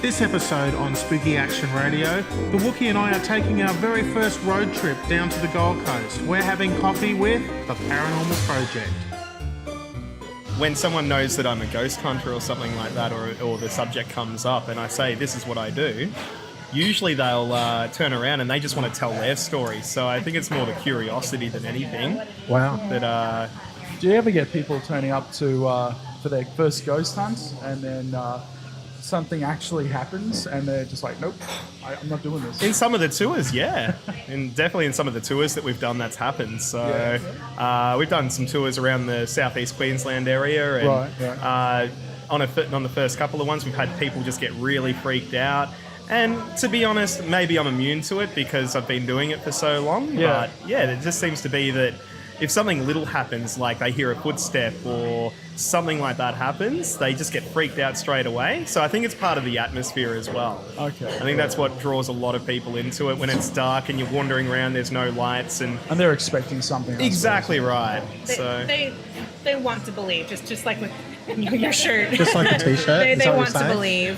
This episode on Spooky Action Radio, the Wookie and I are taking our very first road trip down to the Gold Coast. We're having coffee with the Paranormal Project. When someone knows that I'm a ghost hunter or something like that, or the subject comes up and I say, this is what I do, usually they'll turn around and they just want to tell their story. So I think it's more the curiosity than anything. Wow. That, do you ever get people turning up to for their first ghost hunt and then something actually happens and they're just like, nope, I'm not doing this? in some of the tours, yeah. And definitely in some of the tours that we've done, that's happened. So we've done some tours around the southeast Queensland area. And, Right. On the first couple of ones, we've had people just get really freaked out. And to be honest, maybe I'm immune to it because I've been doing it for so long. Yeah. But yeah, it just seems to be that if something little happens, like they hear a footstep or something like that happens, they just get freaked out straight away. So I think it's part of the atmosphere as well. Okay. I think that's what draws a lot of people into it. When it's dark and you're wandering around, there's no lights, and they're expecting something. exactly right. They want to believe, just like with your shirt. Just like a t-shirt. they want to believe.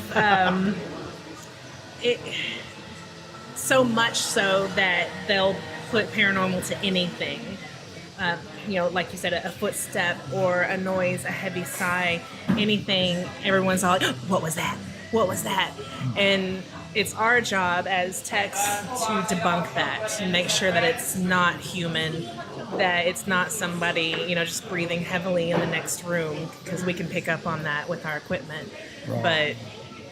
So much so that they'll put paranormal to anything. Like you said, a footstep or a noise, a heavy sigh, anything. Everyone's all like, what was that? What was that? And it's our job as techs to debunk that and make sure that it's not human, that it's not somebody, just breathing heavily in the next room, because we can pick up on that with our equipment. Right. But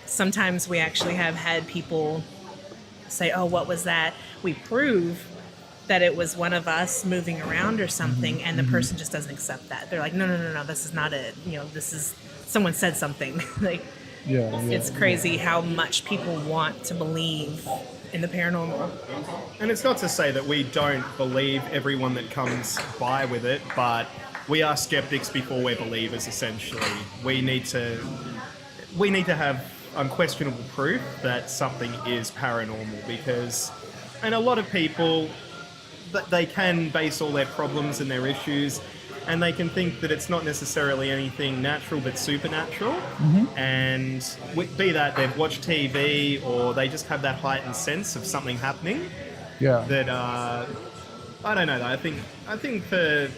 sometimes we actually have had people say, oh, what was that? We prove that it was one of us moving around or something, and the person just doesn't accept that. They're like, no, this is not it. This is, someone said something. It's crazy how much people want to believe in the paranormal. And it's not to say that we don't believe everyone that comes by with it, but we are skeptics before we're believers, essentially. We need to have unquestionable proof that something is paranormal, because, and a lot of people, they can base all their problems and their issues, and they can think that it's not necessarily anything natural but supernatural. And be that they've watched TV or they just have that heightened sense of something happening. Yeah. That I don't know though. I think for,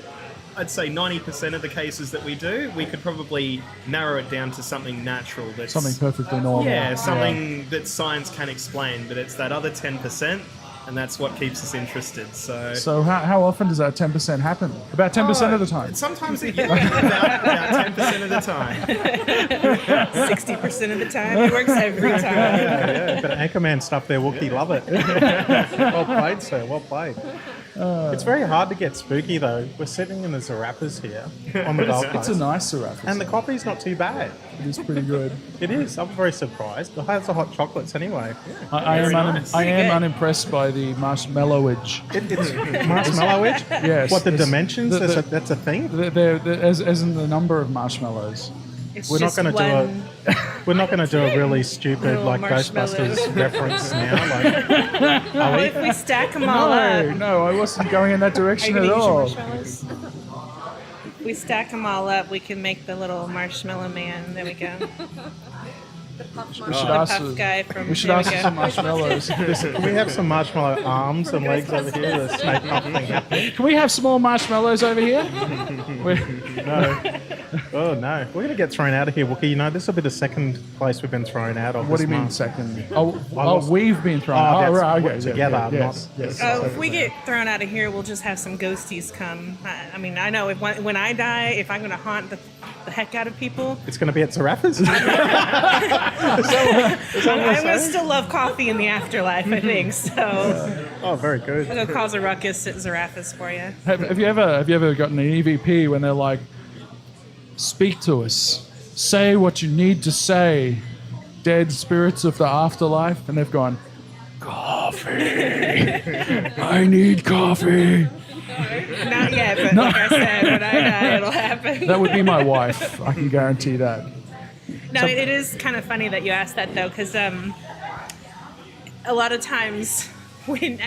I'd say 90% of the cases that we do, we could probably narrow it down to something natural. That's Something perfectly normal. Yeah, something that science can explain, but it's that other 10%. And that's what keeps us interested. So how often does that 10% happen? About 10% of the time? Sometimes about 10% of the time. 60% of the time. It works every time. Yeah, but Anchorman stuff there, Wookie, love it. Well played, sir. Well played. It's very hard to get spooky, though. We're sitting in the Zarappas here on the Gold Coast. It's a nice Zarappa. And the coffee's not too bad. It is pretty good. It is. I'm very surprised. It has the hot chocolates anyway. I am unimpressed by the marshmallowage. It's marshmallowage? Yes. What, the dimensions? That's a thing? As in the number of marshmallows. We're not going to do a really stupid like Ghostbusters reference now. If we stack them all up. No, I wasn't going in that direction at all. If we stack them all up, we can make the little marshmallow man. There we go. We should ask for some marshmallows. Can we have some marshmallow arms and legs over here? The snake puff thing happening. Can we have small marshmallows over here? No. Oh no. We're going to get thrown out of here, Wookie. This will be the second place we've been thrown out of. What do you mean second? We've been thrown out. Oh, right. Okay. Together. Yes. If we get thrown out of here, we'll just have some ghosties come. I mean, I know when I die, if I'm going to haunt the heck out of people, it's going to be at Zarappa's. I'm going to still love coffee in the afterlife, I think. So. Oh, very good. I'll go cause a ruckus at Zarappa's for you. Have you ever gotten an EVP when they're like, speak to us, say what you need to say, dead spirits of the afterlife, and they've gone, coffee. I need coffee. Not yet, but like I said, when I die, it'll happen. That would be my wife. I can guarantee that. No, it is kind of funny that you asked that, though, because a lot of times when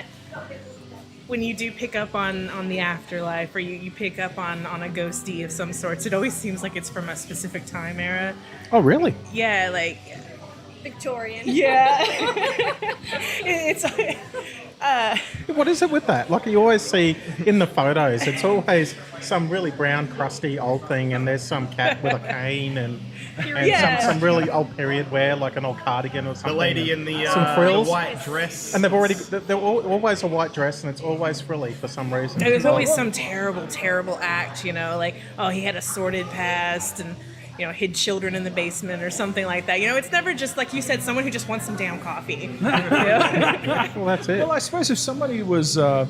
you do pick up on the afterlife, or you pick up on a ghostie of some sorts, it always seems like it's from a specific time era. Oh, really? Yeah, like Victorian. Yeah. It's What is it with that? Like you always see in the photos, it's always some really brown, crusty old thing, and there's some cat with a cane and Yeah. some really old period wear, like an old cardigan or something. The lady in the some frills. white dress. And they're always a white dress, and it's always frilly for some reason. There's always some terrible act, like, oh, he had a sordid past and, hid children in the basement or something like that. It's never just, like you said, someone who just wants some damn coffee. Well, that's it. Well, I suppose if somebody was a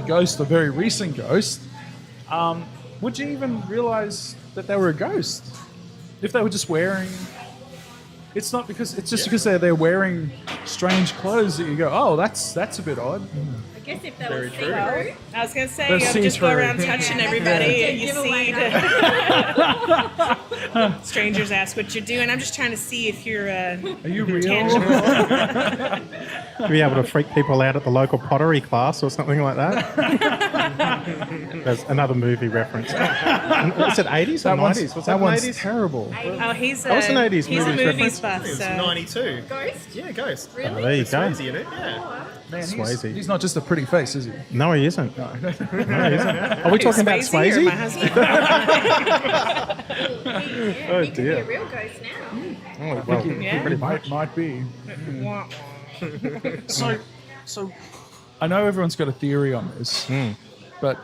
ghost, a very recent ghost, would you even realize that they were a ghost? If they were just wearing... It's not because... It's just because they're wearing strange clothes that you go, oh, that's a bit odd. I guess if they were true. see-through. I was going to say, They're just go see-through. around touching everybody and you Giveaway see strangers ask what you're doing. I'm just trying to see if you're Are you real? tangible. Be able to freak people out at the local pottery class or something like that. There's another movie reference. Was it 80s or 90s? Was that that one's 80s? terrible. Oh, he's That was an 80s he's a movies movies reference. buff, It was so... 92. Ghost? Yeah, Ghost. Oh, there you go. Swayze in it, yeah. Man, Swayze. he's not just a pretty face, is he? No, he isn't. No, he isn't. Are we talking about Swayze or my Swayze? husband? Oh, He could be dear. a real ghost now. Oh, well, Yeah. pretty much. Might be. Wah, So I know everyone's got a theory on this, but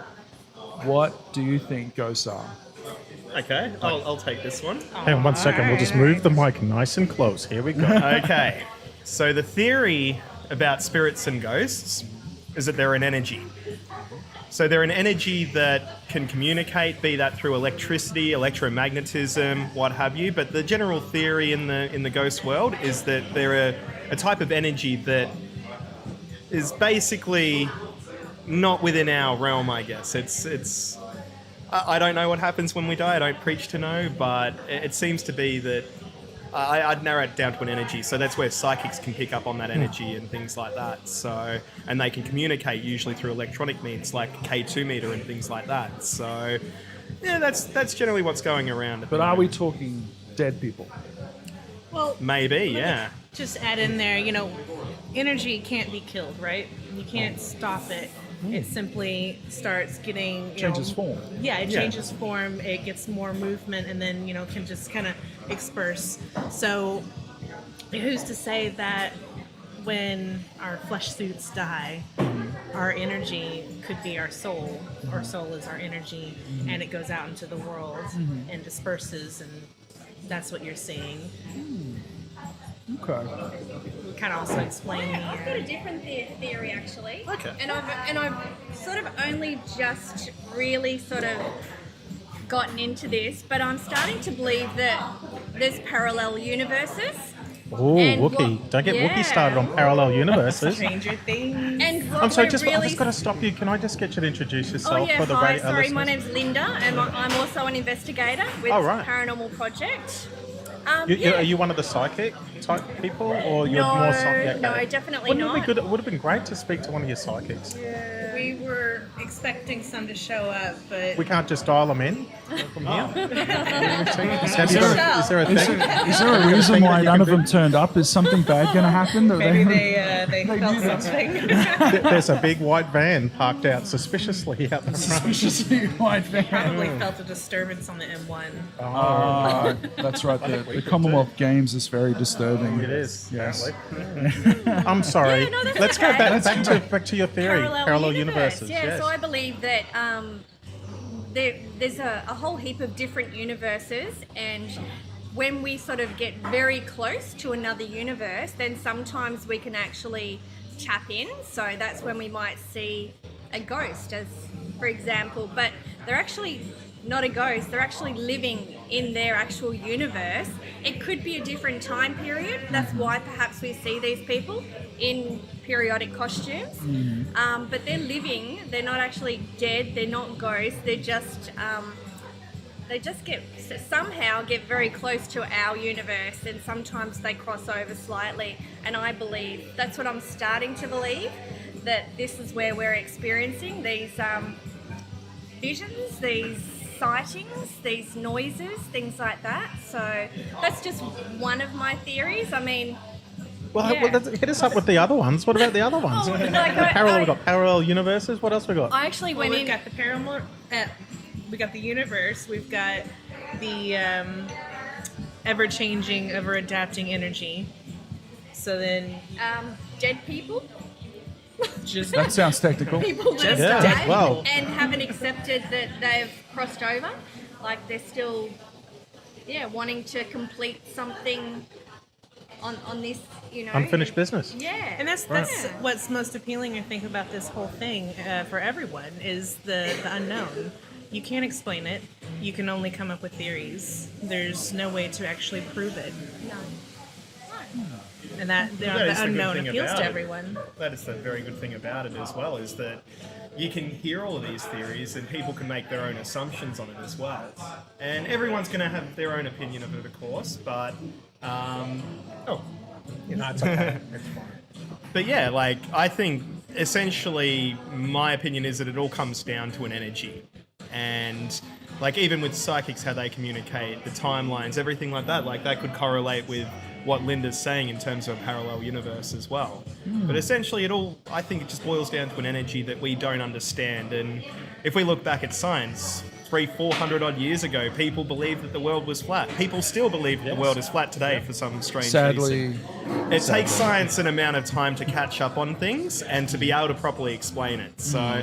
what do you think ghosts are? Okay, I'll take this one. Hang on 1 second. We'll just move the mic nice and close. Here we go. Okay, so the theory about spirits and ghosts is that they're an energy. So they're an energy that can communicate, be that through electricity, electromagnetism, what have you. But the general theory in the ghost world is that they're a type of energy that is basically not within our realm, I guess. It's. I don't know what happens when we die. I don't preach to know, but it seems to be that I'd narrow it down to an energy. So that's where psychics can pick up on that energy and things like that. So, and they can communicate usually through electronic means like K2 meter and things like that. So, yeah, that's generally what's going around. But are we talking dead people? Well, Maybe, yeah. just add in there, energy can't be killed, right? You can't stop it. It simply starts getting... Changes form. Yeah, it changes form, it gets more movement, and then, can just kind of disperse. So, who's to say that when our flesh suits die, our energy could be our soul. Our soul is our energy, and it goes out into the world and disperses, and that's what you're seeing. Okay. We kind of also explain I've got a different theory actually. Okay. And I've sort of only just really sort of gotten into this, but I'm starting to believe that there's parallel universes. Oh, And Wookie. what- Don't get yeah. Wookie started on parallel universes. Stranger Things. And what I'm sorry, we're I've really... just got to stop you. Can I just get you to introduce Oh yourself yeah, for the hi, radio sorry, my listeners? name's Linda, and I'm also an investigator with Oh, right. Paranormal Project. Are you one of the psychic type people, or you're more psychic? No, definitely Wouldn't not. it be good? It would have been great to speak to one of your psychics. We were expecting some to show up, but We can't just dial them in from here. Is there a thing? Is there a reason why none of them turned up? Is something bad going to happen? That maybe they felt something. There's a big white van parked out suspiciously out the front. Suspiciously white van. Probably felt a disturbance on the M1. That's right. The Commonwealth Games is very disturbing. It is. Yes. apparently. I'm sorry. Yeah, no, that's Let's go okay. back to your theory. Parallel universes. Yeah, Yes. so I believe that there's a whole heap of different universes, and when we sort of get very close to another universe, then sometimes we can actually tap in. So that's when we might see a ghost, as for example, but they're actually not a ghost, they're actually living in their actual universe. It could be a different time period. That's why perhaps we see these people in periodic costumes. But they're living, they're not actually dead, they're not ghosts, they just somehow get very close to our universe, and sometimes they cross over slightly. And I believe, that's what I'm starting to believe, that this is where we're experiencing these visions, these sightings, these noises, things like that. So that's just one of my theories. I mean, Well, Yeah. hit us up with the other ones. What about the other ones? Oh, like We've got parallel universes. What else we got? I actually Well, went we've in. got the paranormal. We got the universe. We've got the ever-changing, ever-adapting energy. So then, Dead people. just That sounds technical. People that Just have dead. died Well. and haven't accepted that they've crossed over. Like they're still, wanting to complete something on this, Unfinished business. Yeah. And that's what's most appealing, I think, about this whole thing for everyone is the unknown. You can't explain it. You can only come up with theories. There's no way to actually prove it. No. And that the That is the good unknown thing appeals about to it. everyone. That is the very good thing about it as well, is that you can hear all of these theories and people can make their own assumptions on it as well. And everyone's going to have their own opinion of it, of course, but... It's okay. It's fine. But yeah, like, I think essentially my opinion is that it all comes down to an energy. And like even with psychics, how they communicate, the timelines, everything like that could correlate with what Linda's saying in terms of a parallel universe as well. But essentially I think it just boils down to an energy that we don't understand. And if we look back at science, 300-400 odd years ago, people believed that the world was flat. People still believe that the world is flat today for some strange Sadly, reason. It takes science an amount of time to catch up on things and to be able to properly explain it. So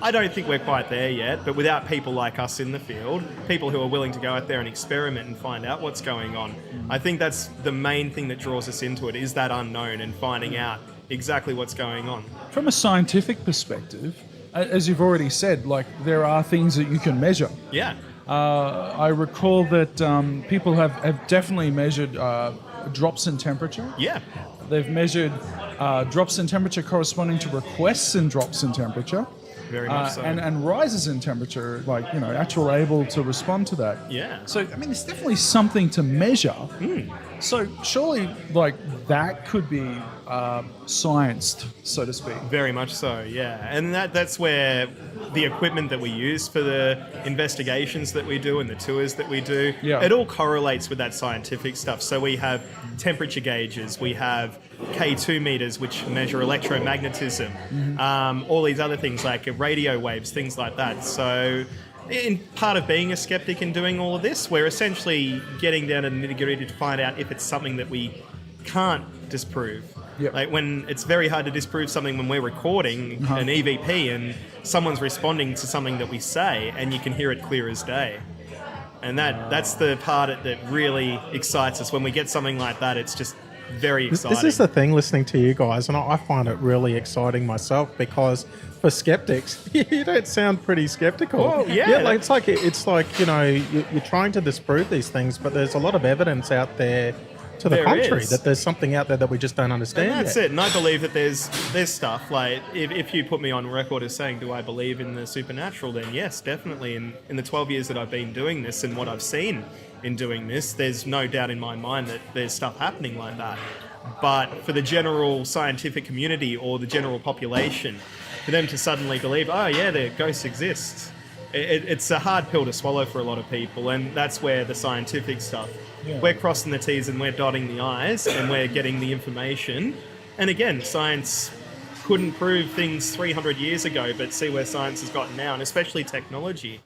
I don't think we're quite there yet, but without people like us in the field, people who are willing to go out there and experiment and find out what's going on, I think that's the main thing that draws us into it, is that unknown and finding out exactly what's going on. from a scientific perspective, as you've already said, like there are things that you can measure. Yeah. I recall that people have definitely measured drops in temperature. Yeah. They've measured drops in temperature corresponding to requests in drops in temperature. Very much so. And rises in temperature, like, actual able to respond to that. Yeah. So, I mean, there's definitely something to measure. So, surely, like, that could be scienced, so to speak. Very much so, yeah. And that's where the equipment that we use for the investigations that we do and the tours that we do, it all correlates with that scientific stuff. So we have temperature gauges, we have K2 meters, which measure electromagnetism, all these other things like radio waves, things like that. So in part of being a skeptic and doing all of this, we're essentially getting down to the nitty-gritty to find out if it's something that we can't disprove. Yep. Like when it's very hard to disprove something when we're recording an EVP and someone's responding to something that we say and you can hear it clear as day. And that's the part that really excites us. When we get something like that, it's just very exciting. This is the thing, listening to you guys, and I find it really exciting myself, because for skeptics, you don't sound pretty skeptical. Well, yeah. Like, it's like you're trying to disprove these things, but there's a lot of evidence out there to the There contrary, is. that there's something out there that we just don't understand And that's yet. it. And I believe that there's stuff, like, if you put me on record as saying, do I believe in the supernatural, then yes, definitely. And in the 12 years that I've been doing this and what I've seen in doing this, there's no doubt in my mind that there's stuff happening like that. But for the general scientific community or the general population, for them to suddenly believe, oh yeah, the ghosts exist, it's a hard pill to swallow for a lot of people. And that's where the scientific stuff, we're crossing the T's and we're dotting the I's and we're getting the information. And again, science couldn't prove things 300 years ago, but see where science has gotten now, and especially technology.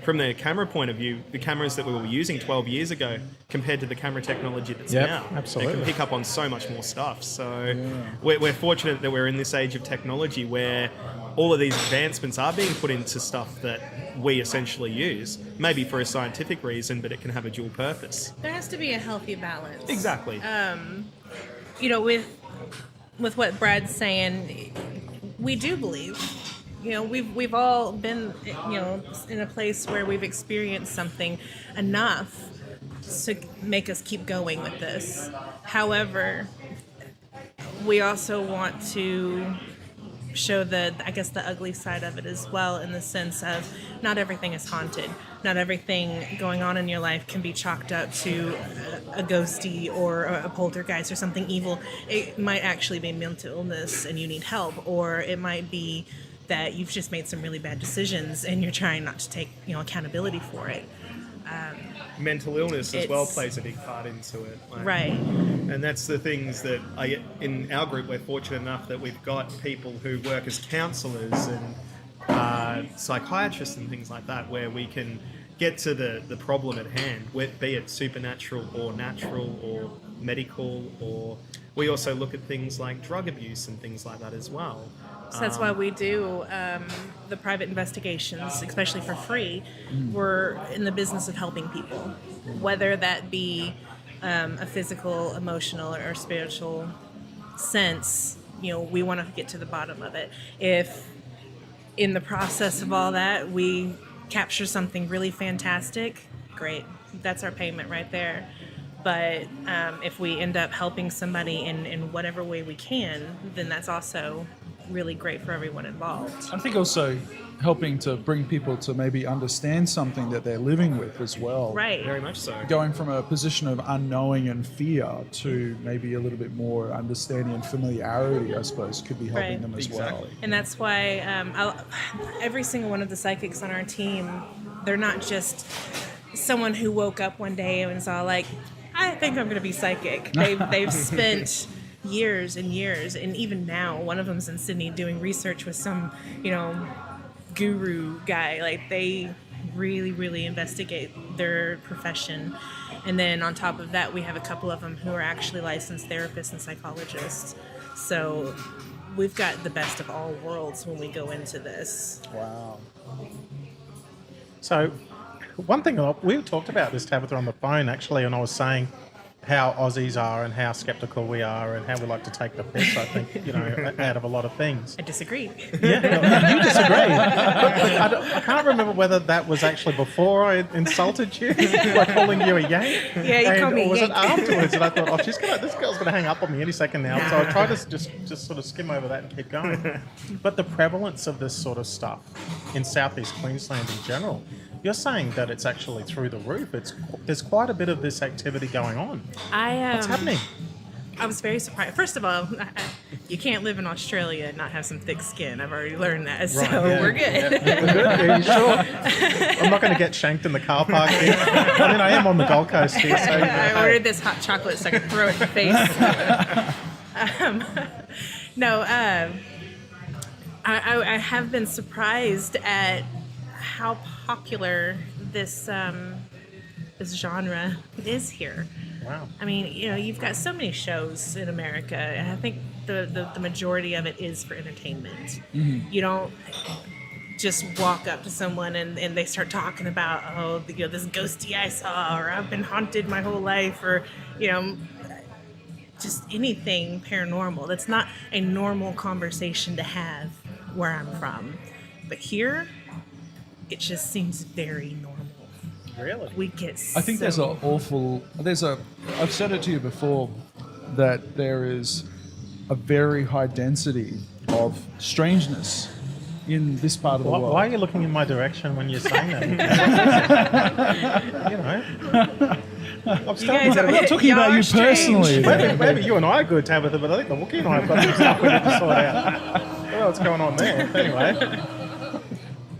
From the camera point of view, the cameras that we were using 12 years ago compared to the camera technology that's now, absolutely. it can pick up on so much more stuff. So we're fortunate that we're in this age of technology where all of these advancements are being put into stuff that we essentially use, maybe for a scientific reason, but it can have a dual purpose. There has to be a healthy balance. Exactly. With what Brad's saying, we do believe. We've all been, in a place where we've experienced something enough to make us keep going with this. However, we also want to show the ugly side of it as well, in the sense of not everything is haunted. Not everything going on in your life can be chalked up to a ghosty or a poltergeist or something evil. It might actually be mental illness and you need help, or it might be that you've just made some really bad decisions and you're trying not to take accountability for it. mental illness as well It's- plays a big part into it. Like, Right. And that's the things that in our group, we're fortunate enough that we've got people who work as counsellors and psychiatrists and things like that, where we can get to the problem at hand, be it supernatural or natural or medical, or we also look at things like drug abuse and things like that as well. So that's why we do the private investigations, especially for free. We're in the business of helping people, whether that be a physical, emotional, or spiritual sense. We want to get to the bottom of it. If in the process of all that we capture something really fantastic, great. That's our payment right there. But if we end up helping somebody in whatever way we can, then that's also really great for everyone involved. I think also helping to bring people to maybe understand something that they're living with as well. Right. Very much so. Going from a position of unknowing and fear to maybe a little bit more understanding and familiarity, I suppose, could be helping Right. them as well. And that's why every single one of the psychics on our team, they're not just someone who woke up one day and was all like, I think I'm going to be psychic. They've spent years and years, and even now, one of them's in Sydney doing research with some, guru guy. Like, they really, really investigate their profession. And then on top of that, we have a couple of them who are actually licensed therapists and psychologists. So we've got the best of all worlds when we go into this. Wow. So, one thing we talked about this, Tabitha, on the phone actually, and I was saying how Aussies are and how skeptical we are and how we like to take the piss, I think, out of a lot of things. I disagree. Yeah, you disagree. But I can't remember whether that was actually before I insulted you by calling you a yank. Yeah, you called me or was yank. it afterwards? And I thought, this girl's going to hang up on me any second now. So I tried to just sort of skim over that and keep going. But the prevalence of this sort of stuff in southeast Queensland in general, you're saying that it's actually through the roof. There's quite a bit of this activity going on. What's happening? I was very surprised. First of all, you can't live in Australia and not have some thick skin. I've already learned that, so we're good. We're good? Are you sure? I'm not going to get shanked in the car park here. I mean, I am on the Gold Coast here, so... I ordered this hot chocolate so I could throw it in the face. I have been surprised at how popular this genre is here. Wow. I mean, you've got so many shows in America, and I think the majority of it is for entertainment. Mm-hmm. You don't just walk up to someone and they start talking about, this ghosty I saw, or I've been haunted my whole life, or, just anything paranormal. That's not a normal conversation to have where I'm from. But here, it just seems very normal. Really? We get I think I've said it to you before, that there is a very high density of strangeness in this part of the world. Why are you looking in my direction when you're saying that? I'm not talking about you personally. Maybe you and I are good, Tabitha, but I think the Wookie and I have got some stuff we need to sort out. I don't know what's going on there. Anyway.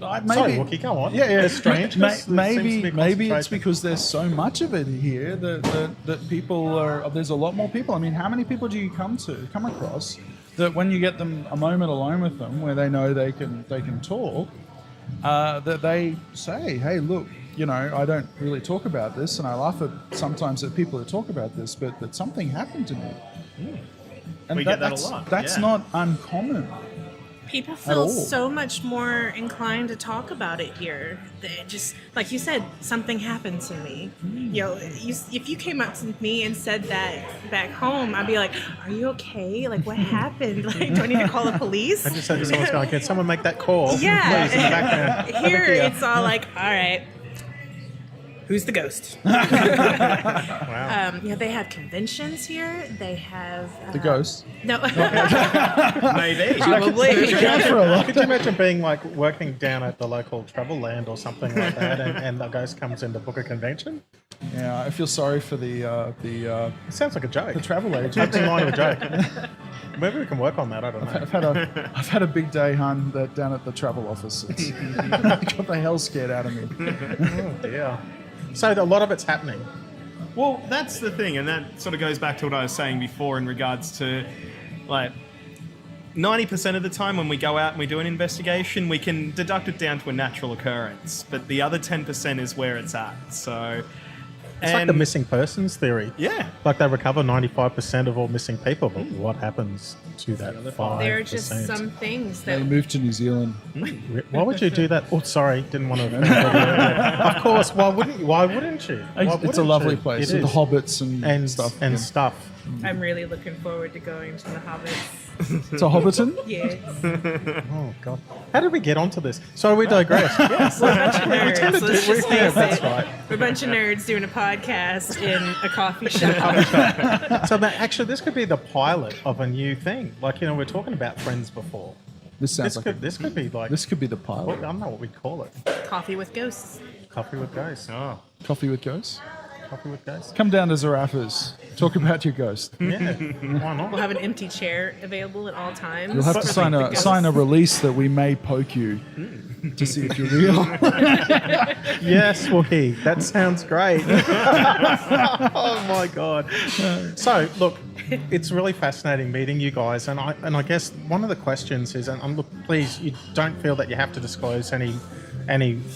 Sorry, Wookie, come on. Yeah. There's strangeness. Maybe it's because there's so much of it here that people are. There's a lot more people. I mean, how many people do you come across that when you get them a moment alone with them, where they know they can talk, that they say, "Hey, look, I don't really talk about this, and I laugh at sometimes at people who talk about this, but something happened to me." And we get that a lot. That's not uncommon. People feel so much more inclined to talk about it here. They just, like you said, something happened to me. If you came up to me and said that back home, I'd be like, "Are you okay? Like, what happened? Like, do I need to call the police?" I just said to someone's going, "Can someone make that call?" Yeah. Please, in the background. Here, it's all like, "All right, who's the ghost?" Wow. They have conventions here. They have The ghost. No, Maybe. probably. Could you imagine being like working down at the local travel land or something like that, and the ghost comes in to book a convention? Yeah, I feel sorry for the It sounds like a joke. the travel agent. Opening line of a joke. Maybe we can work on that. I don't know. I've had a big day, hun, down at the travel office. It's got the hell scared out of me. Oh dear. So a lot of it's happening. Well, that's the thing, and that sort of goes back to what I was saying before in regards to, like, 90% of the time when we go out and we do an investigation, we can deduct it down to a natural occurrence, but the other 10% is where it's at. So, It's like the missing persons theory. Yeah. Like they recover 95% of all missing people, but what happens to that 5%? There are just some things They that moved to New Zealand. Why would you do that? Oh, sorry, didn't want to. Of course, why wouldn't you? Why wouldn't you? Why It's a wouldn't lovely you? place It with the is. hobbits and stuff. stuff. I'm really looking forward to going to the Hobbits. To Hobbiton? Yes. Oh God, how did we get onto this? So we digress. Yes, We're a bunch of nerds. tend to Let's do- just yeah, face that's it. right. We're a bunch of nerds doing a podcast in a coffee shop. So actually, this could be the pilot of a new thing. Like we're talking about Friends before. This sounds This could be like this could be the I pilot. don't know what we'd call it. Coffee with ghosts. Coffee with ghosts. Oh. Coffee with ghosts. Coffee with ghosts. Come down to Zarafas. Talk about your ghost. Yeah, why not? We'll have an empty chair available at all times. You'll have to for sign the a ghosts. sign a release that we may poke you to see if you're real. Yes, Wookie. That sounds great. Oh my God. So look, it's really fascinating meeting you guys, and I guess one of the questions is, and look, please, you don't feel that you have to disclose any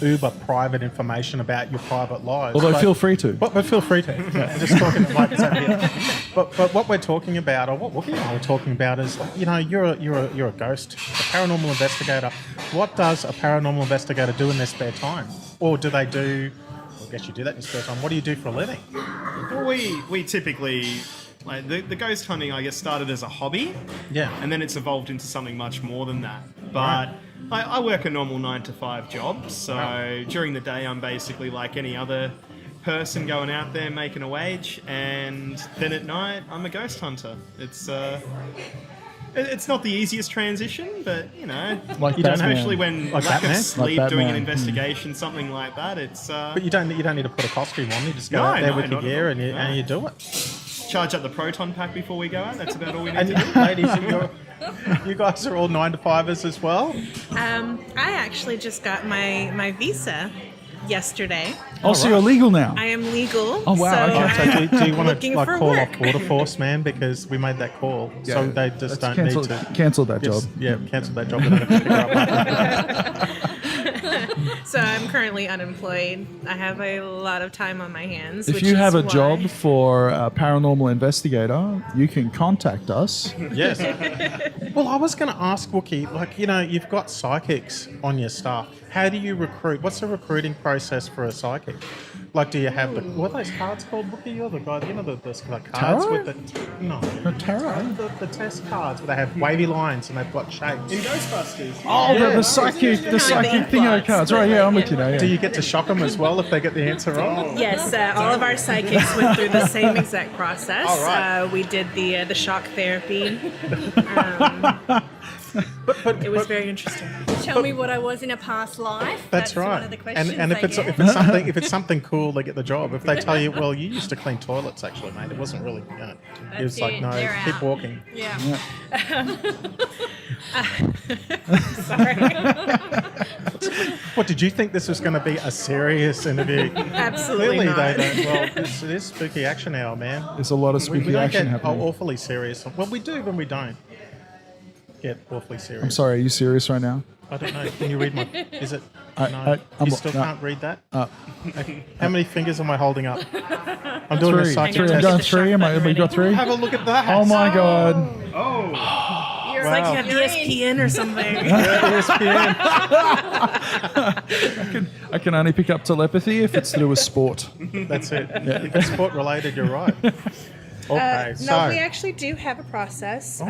uber private information about your private lives. Although feel free to. But feel free to. I'm just talking like it's over here. But what we're talking about, or what Wookie and I were talking about, is you're a ghost, a paranormal investigator. What does a paranormal investigator do in their spare time, or do they do? Well, I guess you do that in your spare time. What do you do for a living? Well, we typically, like, the ghost hunting, I guess, started as a hobby. Yeah. And then it's evolved into something much more than that. But I work a normal 9-to-5 job, so during the day I'm basically like any other person going out there making a wage, and then at night I'm a ghost hunter. It's not the easiest transition, but Like you don't Batman. especially when Like lack Batman? of sleep Like doing an Batman. investigation, something like that. It's But you don't need to put a costume on. You just go No, out there no, with your not at gear all. and you do it. charge up the proton pack before we go out. That's about all we need And to do. ladies, you guys are all 9-to-5ers as well. I actually just got my visa yesterday. Oh, so you're legal now. I am legal. Oh, wow, So okay. So I'm do you want to looking like for call work. off Border Force, man? Because we made that call, so they just don't need to cancel that job. Cancel that job. They don't have to pick her up. So I'm currently unemployed. I have a lot of time on my hands. If which you have is a why- job for a paranormal investigator, you can contact us. Yes. Well, I was going to ask Wookie, like, you've got psychics on your staff. How do you recruit? What's the recruiting process for a psychic? Like, do you have what are those cards called, Wookie? You're the guy, the cards Tarot? with the Tarot? the test cards where they have wavy lines and they've got shapes. In Ghostbusters. Oh, the psychic thingo cards. Right, yeah, I'm with you now. Yeah. Do you get to shock them as well if they get the answer wrong? Yes, all of our psychics went through the same exact process. All right. We did the shock therapy. But It was very interesting. Tell me what I was in a past life. That's right. One of the questions. And if I it's get. if it's something cool, they get the job. If they tell you, well, you used to clean toilets, actually, mate, it wasn't really. It was That's like, it, no, they're keep out. walking. Yeah. Sorry. What did you think this was going to be a serious interview? Absolutely Clearly, not. they don't. Well, it is spooky action hour, man. There's a lot of We spooky don't action get happening. awfully serious. Well, we do when we don't get awfully serious. I'm sorry, are you serious right now? I don't know. Can you read my? Is it? I- No. I'm- You still no. can't read that. How many fingers am I holding up? I'm doing a Three. psychic I'm Hang on, test. going get the three. shock Have we got button three? Have a look at that. Oh my god. It's like you have ESPN or something. ESPN. I can only pick up telepathy if it's to do with sport. That's it. If it's sport related, you're right. Okay, so No, we actually do have a process.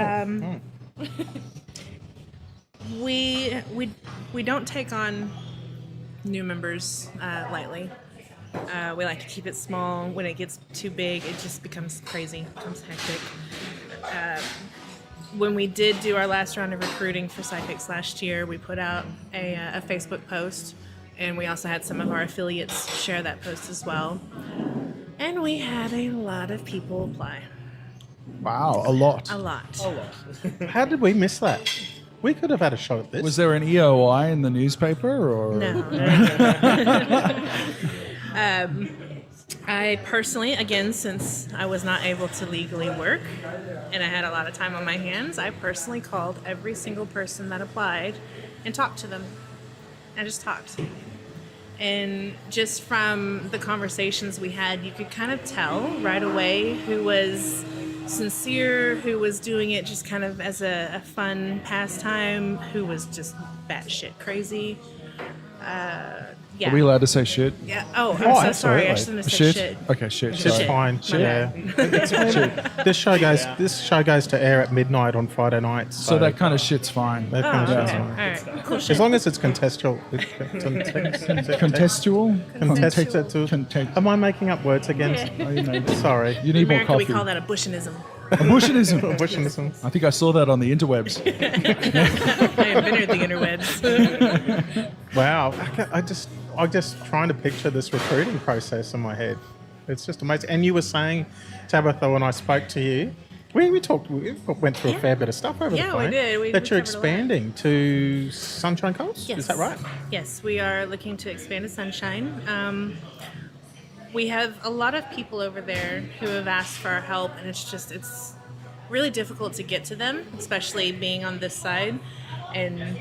We don't take on new members lightly. We like to keep it small. When it gets too big, it just becomes crazy, becomes hectic. When we did do our last round of recruiting for psychics last year, we put out a Facebook post, and we also had some of our affiliates share that post as well. And we had a lot of people apply. Wow, a lot. A lot. how did we miss that? We could have had a shot at this. Was there an EOI in the newspaper or? No. I personally, again, since I was not able to legally work and I had a lot of time on my hands, I personally called every single person that applied and talked to them. I just talked. And just from the conversations we had, you could kind of tell right away who was sincere, who was doing it just kind of as a fun pastime, who was just batshit crazy. Yeah. Are we allowed to say shit? Yeah. Oh, I'm so sorry. I absolutely. shouldn't have said shit. Okay, shit. It's Shit. fine. My Yeah. bad. This show goes to air at midnight on Friday nights. So that kind of shit's fine. that Oh, kind of okay. shit's All fine. right. Cool shit. As long as it's contextual. Contextual? Contextual. Am I making up words again? Oh, you know, Sorry. you In need more America, we coffee. call that a Bushianism. A Bushianism. Bushianism. I think I saw that on the interwebs. I invented the interwebs. Wow. I'm just trying to picture this recruiting process in my head. It's just amazing. And you were saying, Tabitha, when I spoke to you, we went through a fair bit of stuff over the Yeah, phone. we did. We that you're covered a lot. expanding to Sunshine Coast. Yes. Is that right? Yes, we are looking to expand to Sunshine. We have a lot of people over there who have asked for our help, and it's really difficult to get to them, especially being on this side and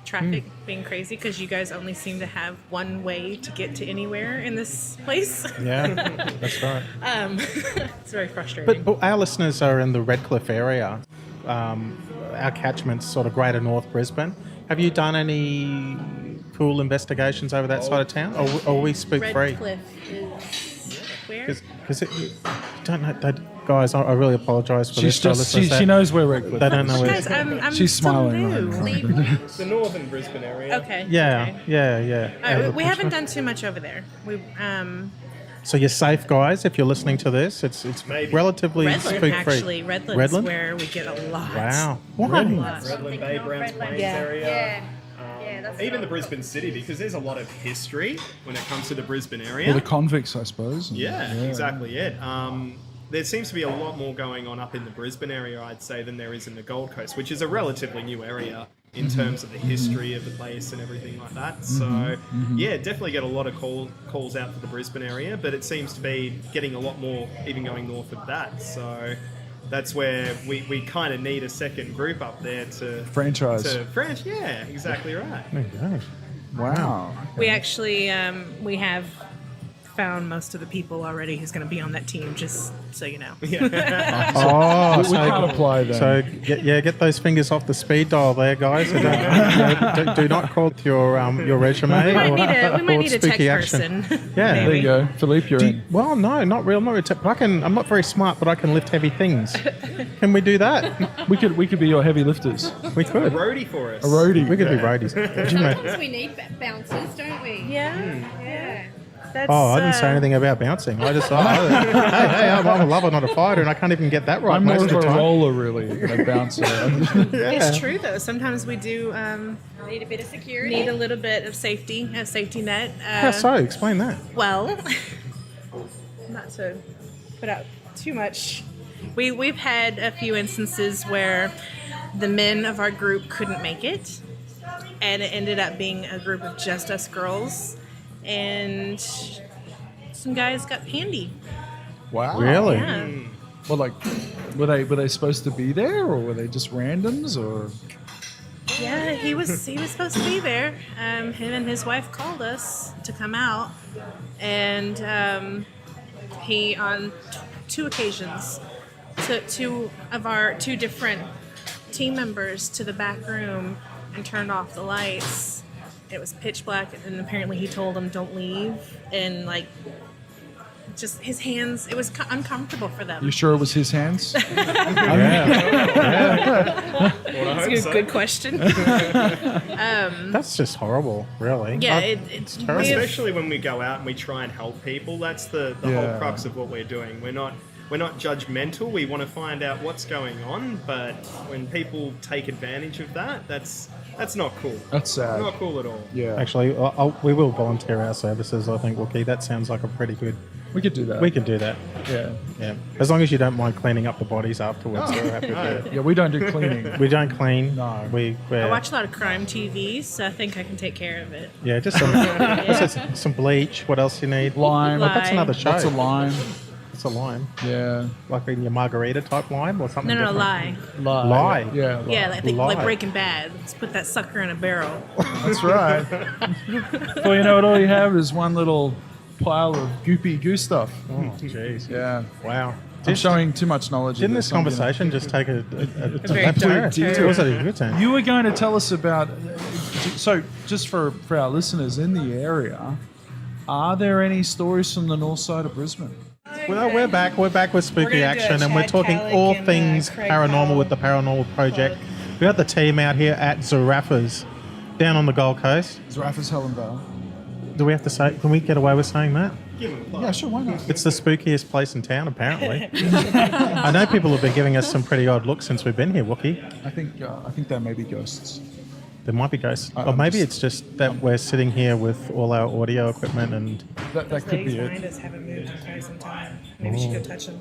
traffic being crazy, because you guys only seem to have one way to get to anywhere in this place. Yeah, that's right. It's very frustrating. But our listeners are in the Redcliffe area. Our catchment's sort of Greater North Brisbane. Have you done any cool investigations over that side of town, or we spook free? Redcliffe is where? Because don't know, guys. I really apologise for She's this. just, she knows where Redcliffe They don't know where. Guys, I'm She's still smiling new. right now. The northern Brisbane area. Okay. Yeah, Okay. yeah. All right, we haven't done too much over there. We So you're safe, guys. If you're listening to this, it's Maybe. relatively Redland, spook-free. actually. Redland's Redland? where we get a lot. Wow. A Why? lot. Redland Bay, Browns Plains Yeah. area. Yeah. Yeah, that's Even right. the Brisbane city, because there's a lot of history when it comes to the Brisbane area. Well, the convicts, I suppose. Yeah, exactly it. There seems to be a lot more going on up in the Brisbane area, I'd say, than there is in the Gold Coast, which is a relatively new area in terms of the history of the place and everything like that. So, yeah, definitely get a lot of calls out for the Brisbane area, but it seems to be getting a lot more even going north of that. So that's where we kind of need a second group up there to... Franchise. Yeah, exactly right. There you go. Wow. We actually we have found most of the people already who's going to be on that team, just so you know. Oh, We can't apply that. So get those fingers off the speed dial there, guys. So do not call to your resume. We might or need a tech spooky action. person. Yeah. There maybe. you go. Philippe, you're in. Well, no, not real. But I'm not very smart, but I can lift heavy things. Can we do that? We could be your heavy lifters. We A could. roadie for us. A roadie. We could be roadies. Could you, mate? We need bouncers, don't we? Yeah. Yeah. That's, Oh, I didn't say anything about bouncing. I just, hey, I'm a lover, not a fighter, and I can't even get that right I'm more most of of the a time. roller, really, than a bouncer. It's true though. Sometimes we do Need a bit of security. need a little bit of safety, a safety net. How so? Explain that. Well, not to put out too much. We've had a few instances where the men of our group couldn't make it, and it ended up being a group of just us girls, and some guys got pandy. Wow. Really? Yeah. Well, like, were they supposed to be there, or were they just randoms, or? Yeah, he was supposed to be there. Him and his wife called us to come out, and he on two occasions took two different team members to the back room and turned off the lights. It was pitch black, and apparently he told them don't leave, and like just his hands. It was uncomfortable for them. You sure it was his hands? That's a good question. That's just horrible, really. Yeah, it's terrible. we have- Especially when we go out and we try and help people. That's the Yeah. whole crux of what we're doing. We're not judgmental. We want to find out what's going on, but when people take advantage of that, that's not cool. That's sad. Not cool at all. Yeah. Actually, we will volunteer our services, I think, Wookie. That sounds like a pretty good We could do that. We can do that. Yeah. Yeah. As long as you don't mind cleaning up the bodies afterwards, we're happy with it. Yeah, we don't do cleaning. We don't clean. No. I watch a lot of crime TV, so I think I can take care of it. Yeah, just some bleach. What else you need? Lime. Oh, that's another show. Lots of lime. It's a lime. Yeah. Like in your margarita type lime or something No, different? lie. Lie. Yeah. Lie. Yeah, like Lie. Breaking Bad. Let's put that sucker in a barrel. That's right. Well, you know what? All you have is one little pile of goopy goo stuff. Oh, jeez. Yeah. Wow. I'm showing too much knowledge. Didn't of this conversation just take a very left turn? detour. Was it a good turn? You were going to tell us about. So, just for our listeners in the area, are there any stories from the north side of Brisbane? Well, we're back. We're back with Spooky gonna do a Action, and we're Chad talking Kalick all and, things Craig paranormal Powell with the Paranormal Project. We got the team out here at Zaraffa's down on the Gold Coast. Zaraffa's Helen Vale. Do we have to say? Can we get away with saying that? Yeah, sure. Why not? It's the spookiest place in town, apparently. I know people have been giving us some pretty odd looks since we've been here, Wookie. I think there may be ghosts. There might be ghosts, I'm or maybe just- it's just that we're sitting here with all our audio equipment and. That could Ladies be it. behind us haven't moved in quite some time. Maybe we should go touch them.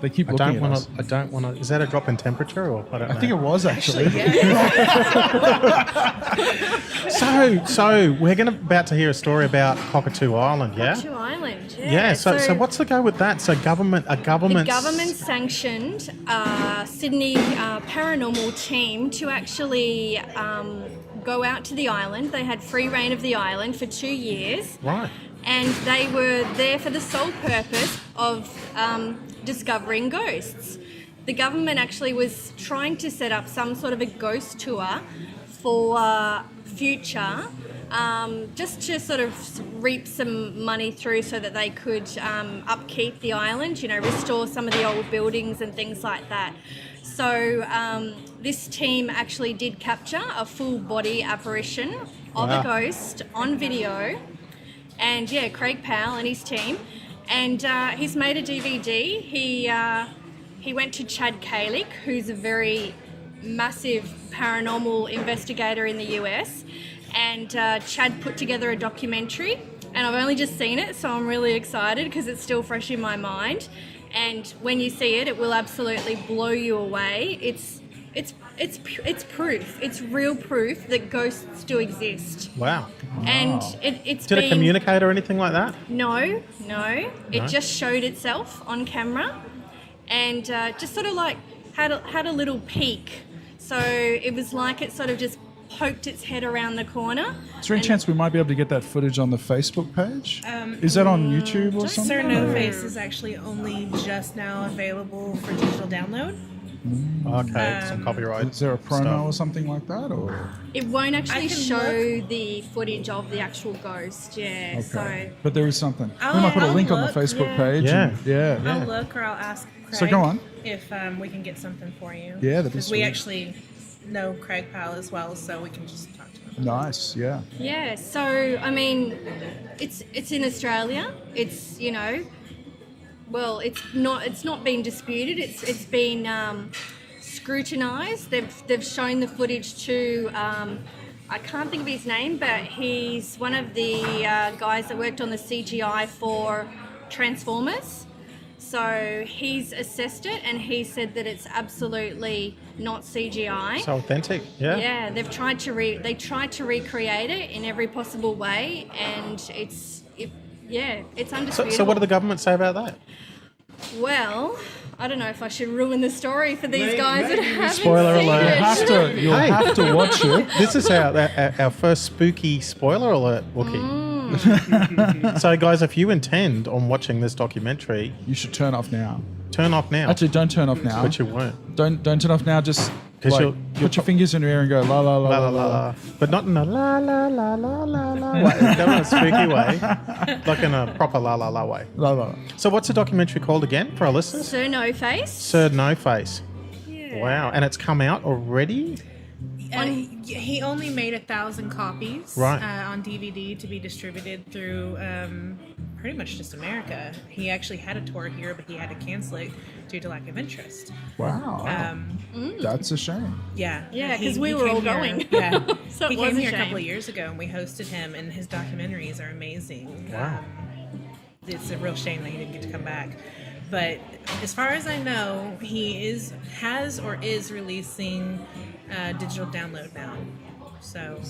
They keep I looking don't at want us. to. I don't want to. Is that a drop in temperature, or I don't know? I think it was actually. So we're about to hear a story about Cockatoo Island, yeah? Cockatoo Island, yeah. Yeah. So what's the go with that? So government The government sanctioned Sydney paranormal team to actually go out to the island. They had free reign of the island for 2 years. Right. And they were there for the sole purpose of discovering ghosts. The government actually was trying to set up some sort of a ghost tour for future, just to sort of reap some money through so that they could upkeep the island, restore some of the old buildings and things like that. So this team actually did capture a full body apparition of a ghost on video. And yeah, Craig Powell and his team, and he's made a DVD. He went to Chad Kalick, who's a very massive paranormal investigator in the US, and Chad put together a documentary. And I've only just seen it, so I'm really excited because it's still fresh in my mind. And when you see it, it will absolutely blow you away. It's proof. It's real proof that ghosts do exist. Wow. And it's Did been... it communicate or anything like that? No. It just showed itself on camera, and just sort of like had a little peek. So it was like it sort of just poked its head around the corner. Is there any chance we might be able to get that footage on the Facebook page? Is that on YouTube or something? Sir No Face is actually only just now available for digital download. Okay, some copyright. Is there a promo stuff. or something like that, or? It won't actually I can show the footage of the actual ghost. Yeah. Okay. So But there is something. I'll- We might put a I'll link on the look, Facebook yeah. page. Yeah. Yeah. I'll look or I'll ask Craig So go on. if we can get something for you. Yeah, that'd be Because we sweet. actually know Craig Powell as well, so we can just talk to him. Nice. Yeah. yeah. So I mean, it's in Australia. It's well, it's not been disputed. It's been scrutinised. They've shown the footage to I can't think of his name, but he's one of the guys that worked on the CGI for Transformers. So he's assessed it, and he said that it's absolutely not CGI. So authentic, yeah. Yeah, they've tried to recreate it in every possible way, and it's undisputed. So what did the government say about that? Well, I don't know if I should ruin the story for these guys that haven't Spoiler seen alert. it. You'll have to watch it. This is our first spooky spoiler alert, Wookie. So, guys, if you intend on watching this documentary, You should turn off now. turn off now. Actually, don't turn off now. But you won't. Don't turn off now. Just 'Cause like, you'll put your fingers in your ear and go la la la La la la la la. la. But not in a la la la la la la way. Not in a spooky way. Like in a proper la la la way. La la. So, what's the documentary called again for our listeners? Sir No Face. Sir No Face. Yeah. Wow. And it's come out already? He only made 1,000 copies Right. on DVD to be distributed through pretty much just America. He actually had a tour here, but he had to cancel it due to lack of interest. Wow. That's a shame. Yeah. Yeah, He- 'cause we he were came all here- going. Yeah. So it he was came a here a shame. couple of years ago, and we hosted him, and his documentaries are amazing. Wow. it's a real shame that he didn't get to come back. But as far as I know, he has or is releasing digital download now. So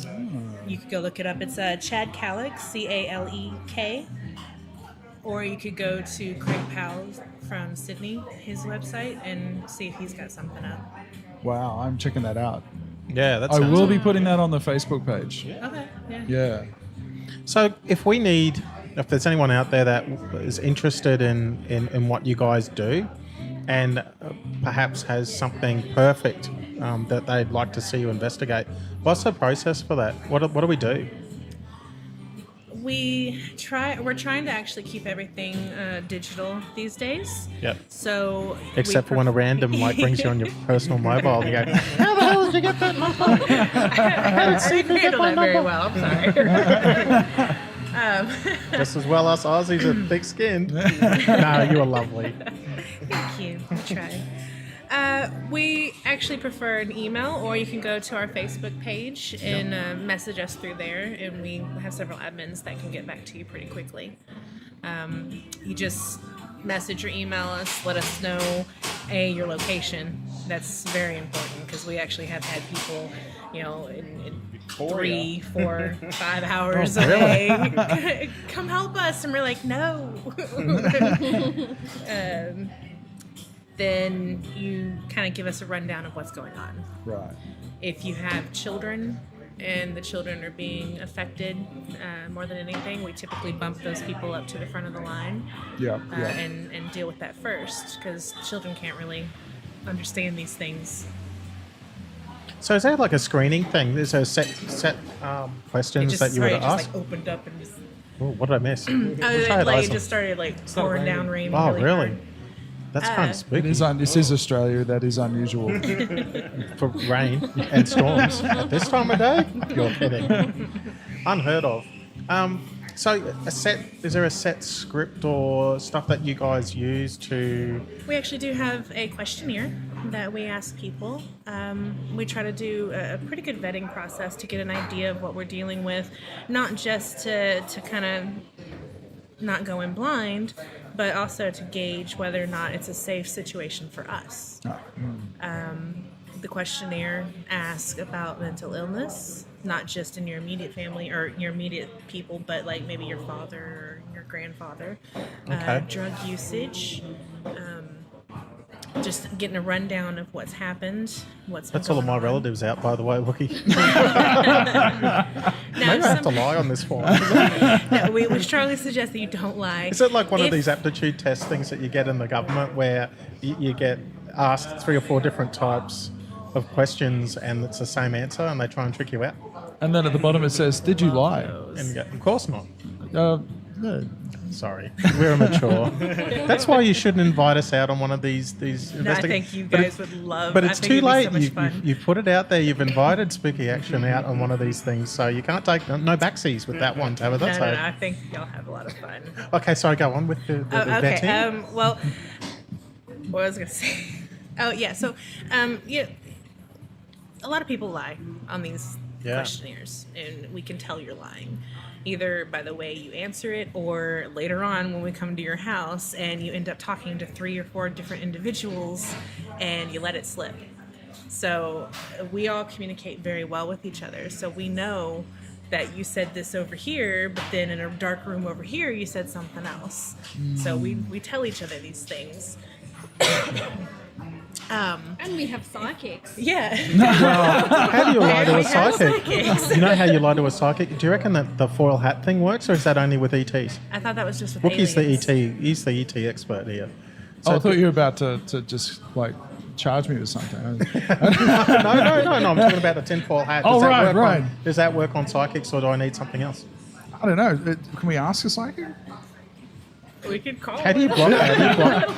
you could go look it up. It's Chad Calick, Calek, or you could go to Craig Powell from Sydney, his website, and see if he's got something up. Wow, I'm checking that out. Yeah, that's. I will be putting that on the Facebook page. Okay, yeah. Yeah. So if there's anyone out there that is interested in what you guys do, and perhaps has something perfect that they'd like to see you investigate, what's the process for that? What do we do? We're trying to actually keep everything digital these days. Yep. So Except for when a random brings you on your personal mobile, and you go, "How the hell did you get that number?" I didn't handle that very well. I'm sorry. Just as well us Aussies are thick-skinned. No, you are lovely. Thank you. I try. We actually prefer an email, or you can go to our Facebook page and message us through there, and we have several admins that can get back to you pretty quickly. You just message or email us, let us know your location. That's very important, because we actually have had people, in 3, 4, 5 hours away. Come help us, and we're like, no. Then you kind of give us a rundown of what's going on. Right. If you have children and the children are being affected more than anything, we typically bump those people up to the front of the line. And deal with that first, because children can't really understand these things. So is there like a screening thing? Is there set questions that you would ask? Just opened up and just. Oh, what did I miss? It just started pouring down rain. Oh, really? really? Hard. That's kind of spooky. This is Australia. That is unusual. For rain and storms at this time of day? You're kidding. Unheard of. So is there a set script or stuff that you guys use to... We actually do have a questionnaire that we ask people. We try to do a pretty good vetting process to get an idea of what we're dealing with, not just to kind of not go in blind, but also to gauge whether or not it's a safe situation for us. The questionnaire asks about mental illness, not just in your immediate family or your immediate people, but like maybe your father or your grandfather. Okay. Drug usage, just getting a rundown of what's happened, what's been That's all of going my on. relatives out, by the way, Wookie. Now, Maybe I have to lie on this form. No, we strongly suggest that you don't lie. Is it like one of If- these aptitude test things that you get in the government where you get asked 3 or 4 different types of questions and it's the same answer and they try and trick you out? And then at the bottom it says, "Did you lie?" And you go, of course not. No. Sorry, we're immature. That's why you shouldn't invite us out on one of these No, I investigations. think you guys would love. But I it's think too it'd be late. So much fun. You've put it out there. You've invited Spooky Action out on one of these things, so you can't take no backsies with that one, Tabitha. No, So- no, I think y'all have a lot of fun. Okay, sorry, go on with the Okay. vetting. Well, what was I gonna say? Oh yeah. So, a lot of people lie on these questionnaires, and we can tell you're lying, either by the way you answer it, or later on when we come to your house and you end up talking to 3 or 4 different individuals, and you let it slip. So we all communicate very well with each other. So we know that you said this over here, but then in a dark room over here, you said something else. So we tell each other these things. And we have psychics. Yeah. How do you lie to a We have psychic? psychics. You know how you lie to a psychic? Do you reckon that the foil hat thing works, or is that only with ETs? I thought that was just with Wookie's aliens. the ET. He's the ET expert here. I thought you were about to just charge me with something. No. I'm talking about the tinfoil hat. Oh, right, work right. Does that work on psychics, or do I need something else? I don't know. Can we ask a psychic? We could call How do you block it?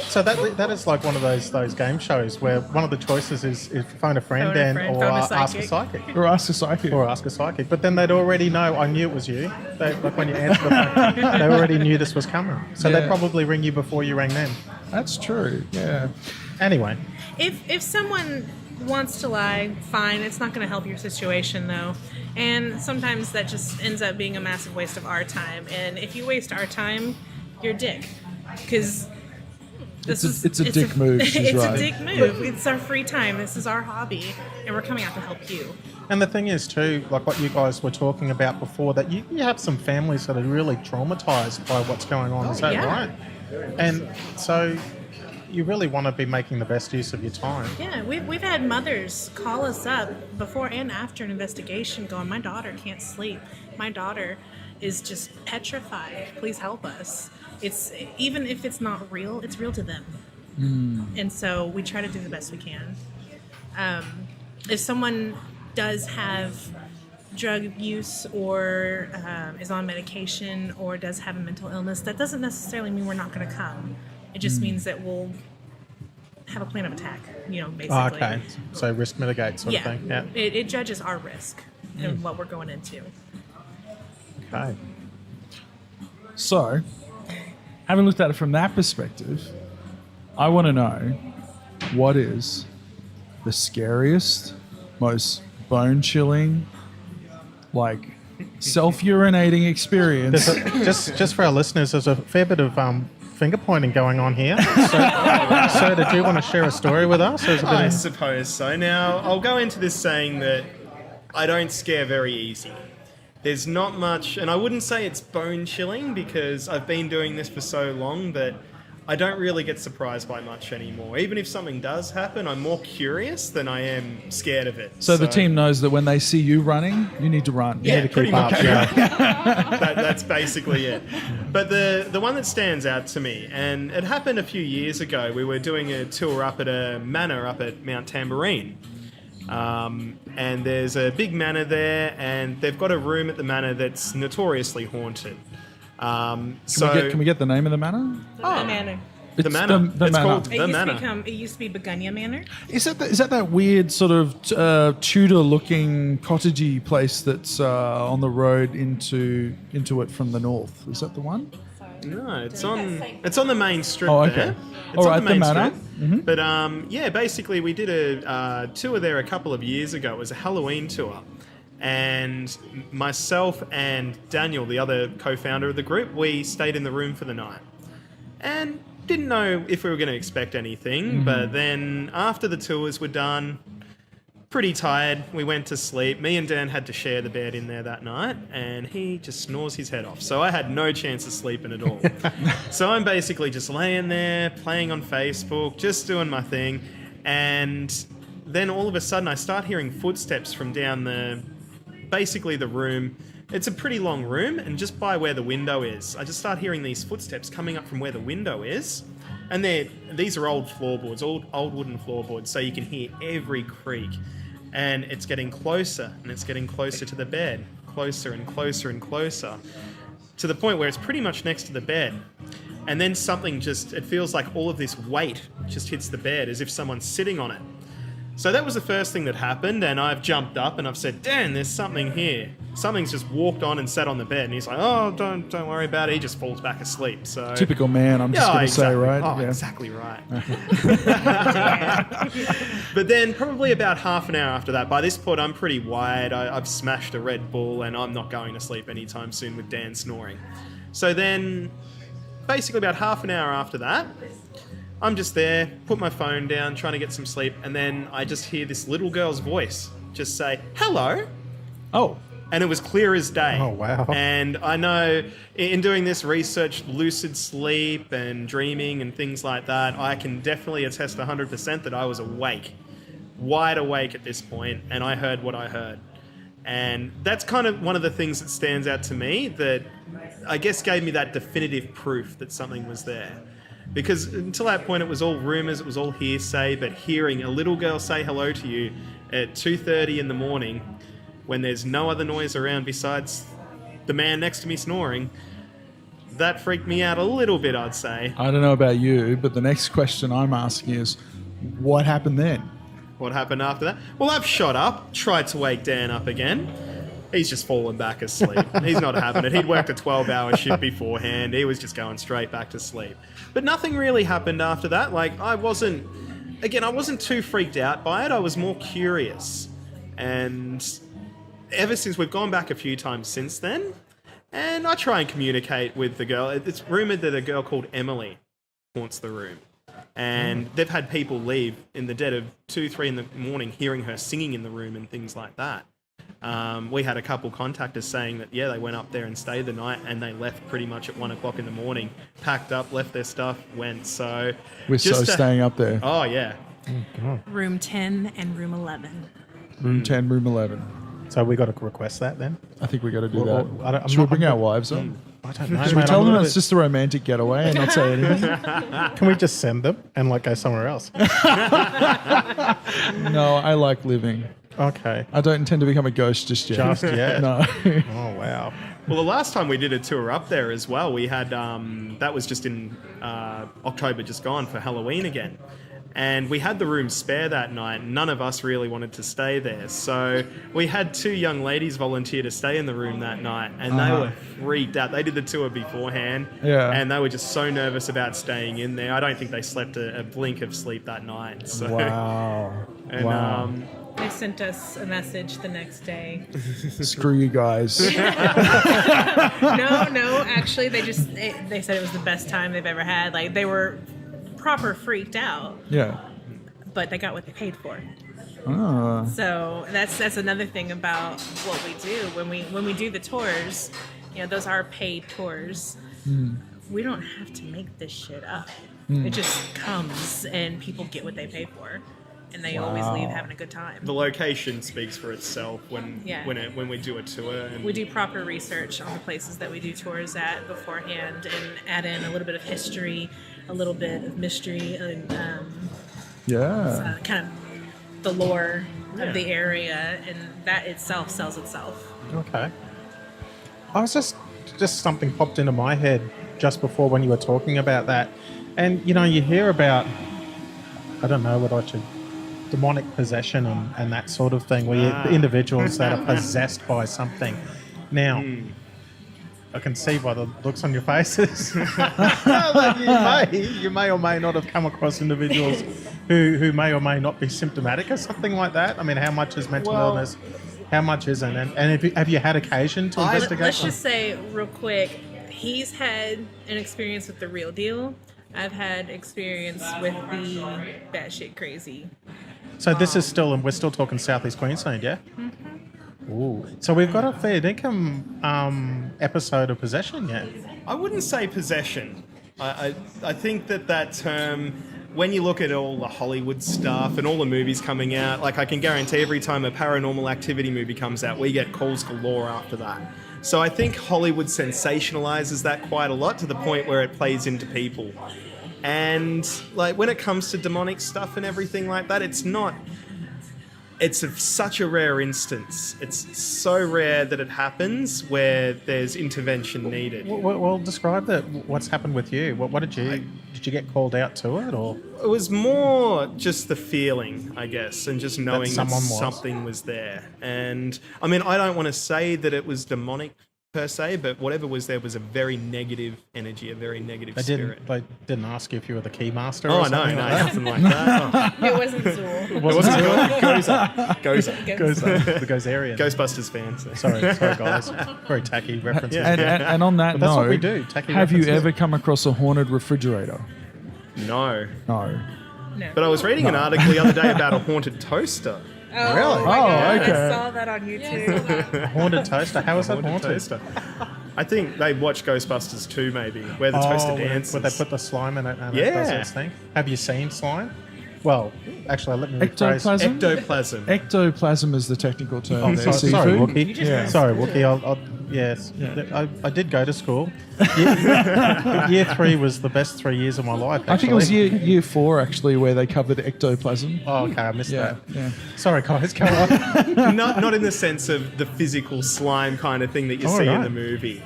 So that is like one of those game shows where one of the choices is phone a friend, Phone a friend, or phone a ask a psychic. psychic. Or ask a psychic? Or ask a psychic. But then they'd already know, I knew it was you. Like when you answered the phone, they already knew this was coming. So Yeah. they'd probably ring you before you rang them. That's true. Yeah. Anyway, If someone wants to lie, fine. It's not going to help your situation, though. And sometimes that just ends up being a massive waste of our time. And if you waste our time, you're a dick. Because It's a dick move, she's it's right. a dick move. It's our free time. This is our hobby, and we're coming out to help you. And the thing is too, like what you guys were talking about before, that you have some families that are really traumatized by what's going on. Is that right? And so you really want to be making the best use of your time. Yeah, we've had mothers call us up before and after an investigation going, my daughter can't sleep. My daughter is just petrified. Please help us. It's even if it's not real, it's real to them. And so we try to do the best we can. If someone does have drug use or is on medication or does have a mental illness, that doesn't necessarily mean we're not going to come. It just means that we'll have a plan of attack, basically. Oh, okay. So risk mitigate sort of thing. Yeah. It judges our risk and what we're going into. Okay. So, having looked at it from that perspective, I want to know what is the scariest, most bone-chilling, like self-urinating experience. Just for our listeners, there's a fair bit of finger pointing going on here. So did you want to share a story with us? Or is it a bit I suppose so. Now, I'll go into this saying that I don't scare very easy. There's not much, and I wouldn't say it's bone-chilling because I've been doing this for so long that I don't really get surprised by much anymore. Even if something does happen, I'm more curious than I am scared of it. So the team knows that when they see you running, you need to run. Yeah, pretty much. up, yeah. That's basically it. But the one that stands out to me, and it happened a few years ago, we were doing a tour up at a manor up at Mount Tambourine. And there's a big manor there, and they've got a room at the manor that's notoriously haunted. Can we get the name of the manor? The manor. The manor. the It's manor. called the manor. It used to be Begunya Manor. Is that weird sort of Tudor-looking cottagey place that's on the road into it from the north? Is that the one? No, it's on the main strip. Oh, okay. There. It's All on right, the main the manor. strip. But basically we did a tour there a couple of years ago. It was a Halloween tour. And myself and Daniel, the other co-founder of the group, we stayed in the room for the night. And didn't know if we were going to expect anything, but then after the tours were done, pretty tired, we went to sleep. Me and Dan had to share the bed in there that night, and he just snores his head off. So I had no chance of sleeping at all. So I'm basically just laying there, playing on Facebook, just doing my thing, and then all of a sudden I start hearing footsteps from down the room. It's a pretty long room, and just by where the window is, I just start hearing these footsteps coming up from where the window is. And these are old floorboards, old wooden floorboards, so you can hear every creak. And it's getting closer, and it's getting closer to the bed, closer and closer and closer, to the point where it's pretty much next to the bed. And then it feels like all of this weight just hits the bed, as if someone's sitting on it. So that was the first thing that happened, and I've jumped up and I've said, Dan, there's something here. Something's just walked on and sat on the bed, and he's like, oh, don't worry about it. He just falls back asleep. So Typical man, I'm just going to say, right? Oh, exactly right. But then probably about half an hour after that, by this point I'm pretty wired. I've smashed a Red Bull, and I'm not going to sleep anytime soon with Dan snoring. So then basically about half an hour after that, I'm just there, put my phone down, trying to get some sleep, and then I just hear this little girl's voice just say, hello. Oh. And it was clear as day. Oh, wow. And I know in doing this research, lucid sleep and dreaming and things like that, I can definitely attest 100% that I was awake, wide awake at this point, and I heard what I heard. And that's kind of one of the things that stands out to me that I guess gave me that definitive proof that something was there. Because until that point, it was all rumours, it was all hearsay, but hearing a little girl say hello to you at 2:30 in the morning when there's no other noise around besides the man next to me snoring, that freaked me out a little bit, I'd say. I don't know about you, but the next question I'm asking is, what happened then? What happened after that? Well, I've shot up, tried to wake Dan up again. He's just fallen back asleep. He's not having it. He'd worked a 12-hour shift beforehand. He was just going straight back to sleep. But nothing really happened after that. Like, I wasn't too freaked out by it. I was more curious. And ever since, we've gone back a few times since then, And I try and communicate with the girl. It's rumoured that a girl called Emily haunts the room. And they've had people leave in the dead of 2, 3 in the morning hearing her singing in the room and things like that. We had a couple contact us saying that, they went up there and stayed the night and they left pretty much at 1 o'clock in the morning, packed up, left their stuff, went. So We're staying up there. Oh, yeah. Room 10 and room 11. Room 10, room 11. So we got to request that then? I think we got to do Well, that. Should we bring our wives on? I don't know. Should we mate, tell I'm a them little it's just a romantic getaway and not say anything? Can we just send them and go somewhere else? No, I like living. Okay. I don't intend to become a ghost just yet. Just yet? No. Oh, wow. Well, the last time we did a tour up there as well, we had, that was just in October just gone for Halloween again. And we had the room spare that night. None of us really wanted to stay there. So we had 2 young ladies volunteer to stay in the room that night. And they were freaked out. They did the tour beforehand. Yeah. And they were just so nervous about staying in there. I don't think they slept a blink of sleep that night. So, Wow. And, Wow. They sent us a message the next day. Screw you guys. No, actually, they said it was the best time they've ever had. Like, they were proper freaked out, Yeah. but they got what they paid for. Ah. So that's another thing about what we do when we do the tours. Those are paid tours. We don't have to make this shit up. It just comes and people get what they pay for, and they always leave having a good time. the location speaks for itself when Yeah. when we do a tour. And We do proper research on the places that we do tours at beforehand, and add in a little bit of history, a little bit of mystery, and Yeah. kind of the lore of the area, and that itself sells itself. Okay. I was just something popped into my head just before when you were talking about that. And, you hear about, I don't know what I should, demonic possession and that sort of thing, where individuals that are possessed by something. Now, I can see by the looks on your faces that you may or may not have come across individuals who may or may not be symptomatic or something like that. I mean, how much is mental illness? How much isn't? And have you had occasion to investigate? Let's just say real quick, he's had an experience with the real deal. I've had experience with the batshit crazy. So this is still, and we're still talking Southeast Queensland, yeah? Mm-hmm. Ooh. So we've got a fair income episode of possession, yeah? I wouldn't say possession. I think that term, when you look at all the Hollywood stuff and all the movies coming out, I can guarantee every time a Paranormal Activity movie comes out, we get calls galore after that. So I think Hollywood sensationalizes that quite a lot, to the point where it plays into people. And when it comes to demonic stuff and everything like that, it's such a rare instance. It's so rare that it happens where there's intervention needed. Well, describe that. What's happened with you? What did you get called out to it, or? It was more just the feeling, I guess, and just knowing that someone was. something was there. And I mean, I don't want to say that it was demonic per se, but whatever was there was a very negative energy, a very negative spirit. They didn't ask you if you were the key master. Oh or no, something no, like that? nothing like that. Oh. It wasn't Zool. It wasn't Goza. The Gozerian. Ghostbusters fans. Sorry, guys. Very tacky reference. And on that But that's note, what we do, tacky have you references. ever come across a haunted refrigerator? No. No. No. But I was reading an article the other day about a haunted toaster. Oh, Really? my God. okay. I saw that on YouTube. Haunted toaster. How is that haunted? Toaster. I think they watched Ghostbusters 2 maybe, where the toaster dances. Where they put the slime in it and it Yeah. does its thing. Have you seen slime? Well, actually, let me rephrase. Ectoplasm? Ectoplasm. Ectoplasm is the technical term. Oh, there. sorry, Sifu? Wookie. Yeah. Sorry, Wookie. Yes, I did go to school. Year 3 was the best 3 years of my life. Actually. I think it was year 4 actually where they covered ectoplasm. Oh, okay, I missed Yeah, that. yeah. Sorry, guys, go on. not in the sense of the physical slime kind of thing that you see in right. the movie.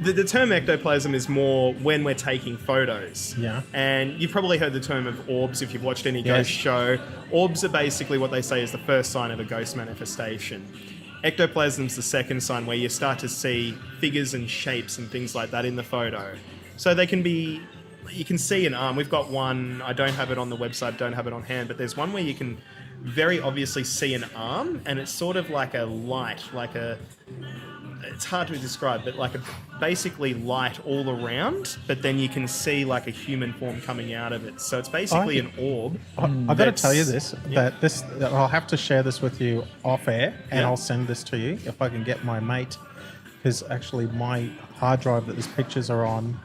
The term ectoplasm is more when we're taking photos. Yeah. And you've probably heard the term of orbs if you've watched any Yes. ghost show. Orbs are basically what they say is the first sign of a ghost manifestation. Ectoplasm's the second sign, where you start to see figures and shapes and things like that in the photo. So they can be, you can see an arm. We've got one, I don't have it on the website, don't have it on hand, but there's one where you can very obviously see an arm, and it's sort of like a light, like a it's hard to describe, but like basically light all around, but then you can see like a human form coming out of it. So it's basically an orb. I've got to tell you this, that I'll have to share this with you off air, and I'll send this to you if I can get my mate, because actually my hard drive that these pictures are on,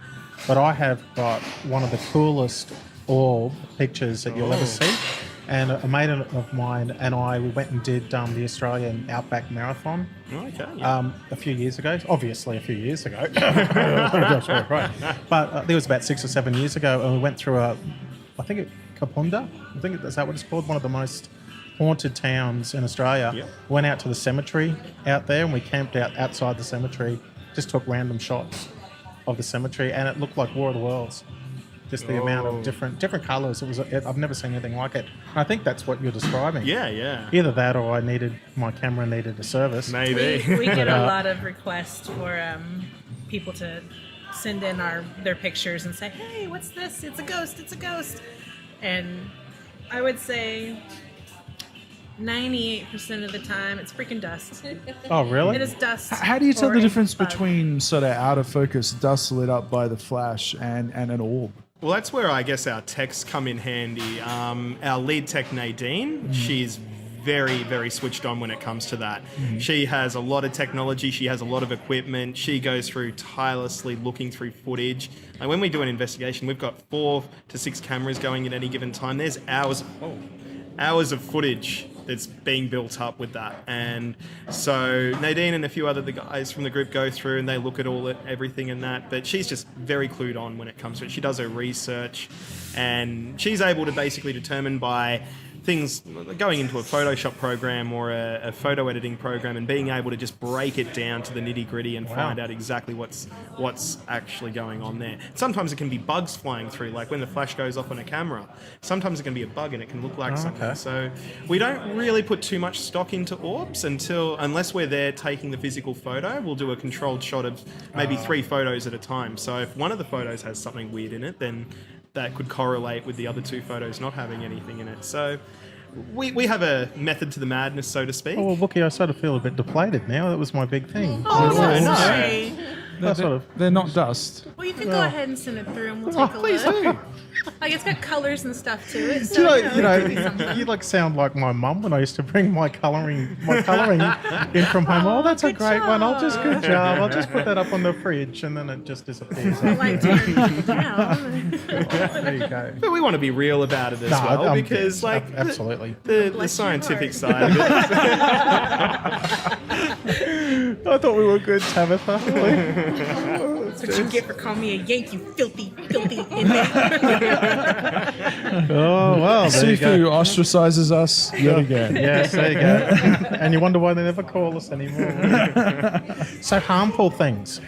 but I have got one of the coolest orb pictures that you'll ever see. And a mate of mine and we went and did the Australian Outback Marathon a few years ago. Obviously, a few years ago. Right. But it was about 6 or 7 years ago, and we went through Kapunda. I think that's what it's called, one of the most haunted towns in Australia. Yep. Went out to the cemetery out there, and we camped out outside the cemetery, just took random shots of the cemetery, and it looked like War of the Worlds. Just the amount of different colours. I've never seen anything like it. And I think that's what you're describing. Yeah. Either that, or my camera needed a service. Maybe. We get a lot of requests for people to send in their pictures and say, "Hey, what's this? It's a ghost. It's a ghost." And I would say 98% of the time, it's freaking dust. Oh, really? It is dust. How do you tell or the a difference bug. between sort of out of focus dust lit up by the flash and an orb? Well, that's where I guess our techs come in handy. Our lead tech, Nadine, she's very, very switched on when it comes to that. She has a lot of technology. She has a lot of equipment. She goes through tirelessly looking through footage. And when we do an investigation, we've got 4 to 6 cameras going at any given time. There's hours of footage that's being built up with that. And so Nadine and a few other guys from the group go through and they look at everything and that, but she's just very clued on when it comes to it. She does her research, and she's able to basically determine by things going into a Photoshop program or a photo editing program and being able to just break it down to the nitty gritty and find out exactly what's actually going on there. Sometimes it can be bugs flying through, like when the flash goes off on a camera. Sometimes it can be a bug and it can look like something. Okay. So we don't really put too much stock into orbs unless we're there taking the physical photo. We'll do a controlled shot of maybe 3 photos at a time. So if one of the photos has something weird in it, then that could correlate with the other 2 photos not having anything in it. So we have a method to the madness, so to speak. Oh, well, Wookie, I sort of feel a bit depleted now. That was my big thing. Oh, no. sorry. They're not dust. Well, you can go ahead and send it through and we'll take a please look. do. Like, it's got colors and stuff to it. Do So, you it could be something. you sound like my mum when I used to bring my colouring in from home. Oh, that's a good great one. Good job. job. I'll just put that up on the fridge, and then it just disappears. I like tearing people down. There you go. But we want to be real about it as well, because absolutely. the Bless your scientific heart. side of it. I thought we were good, Tabitha. That's what you get for calling me a Yank, you filthy inmate. Oh, well, there you Sifu go. ostracizes us yet again. Yes, there you go. And you wonder why they never call us anymore. So harmful things.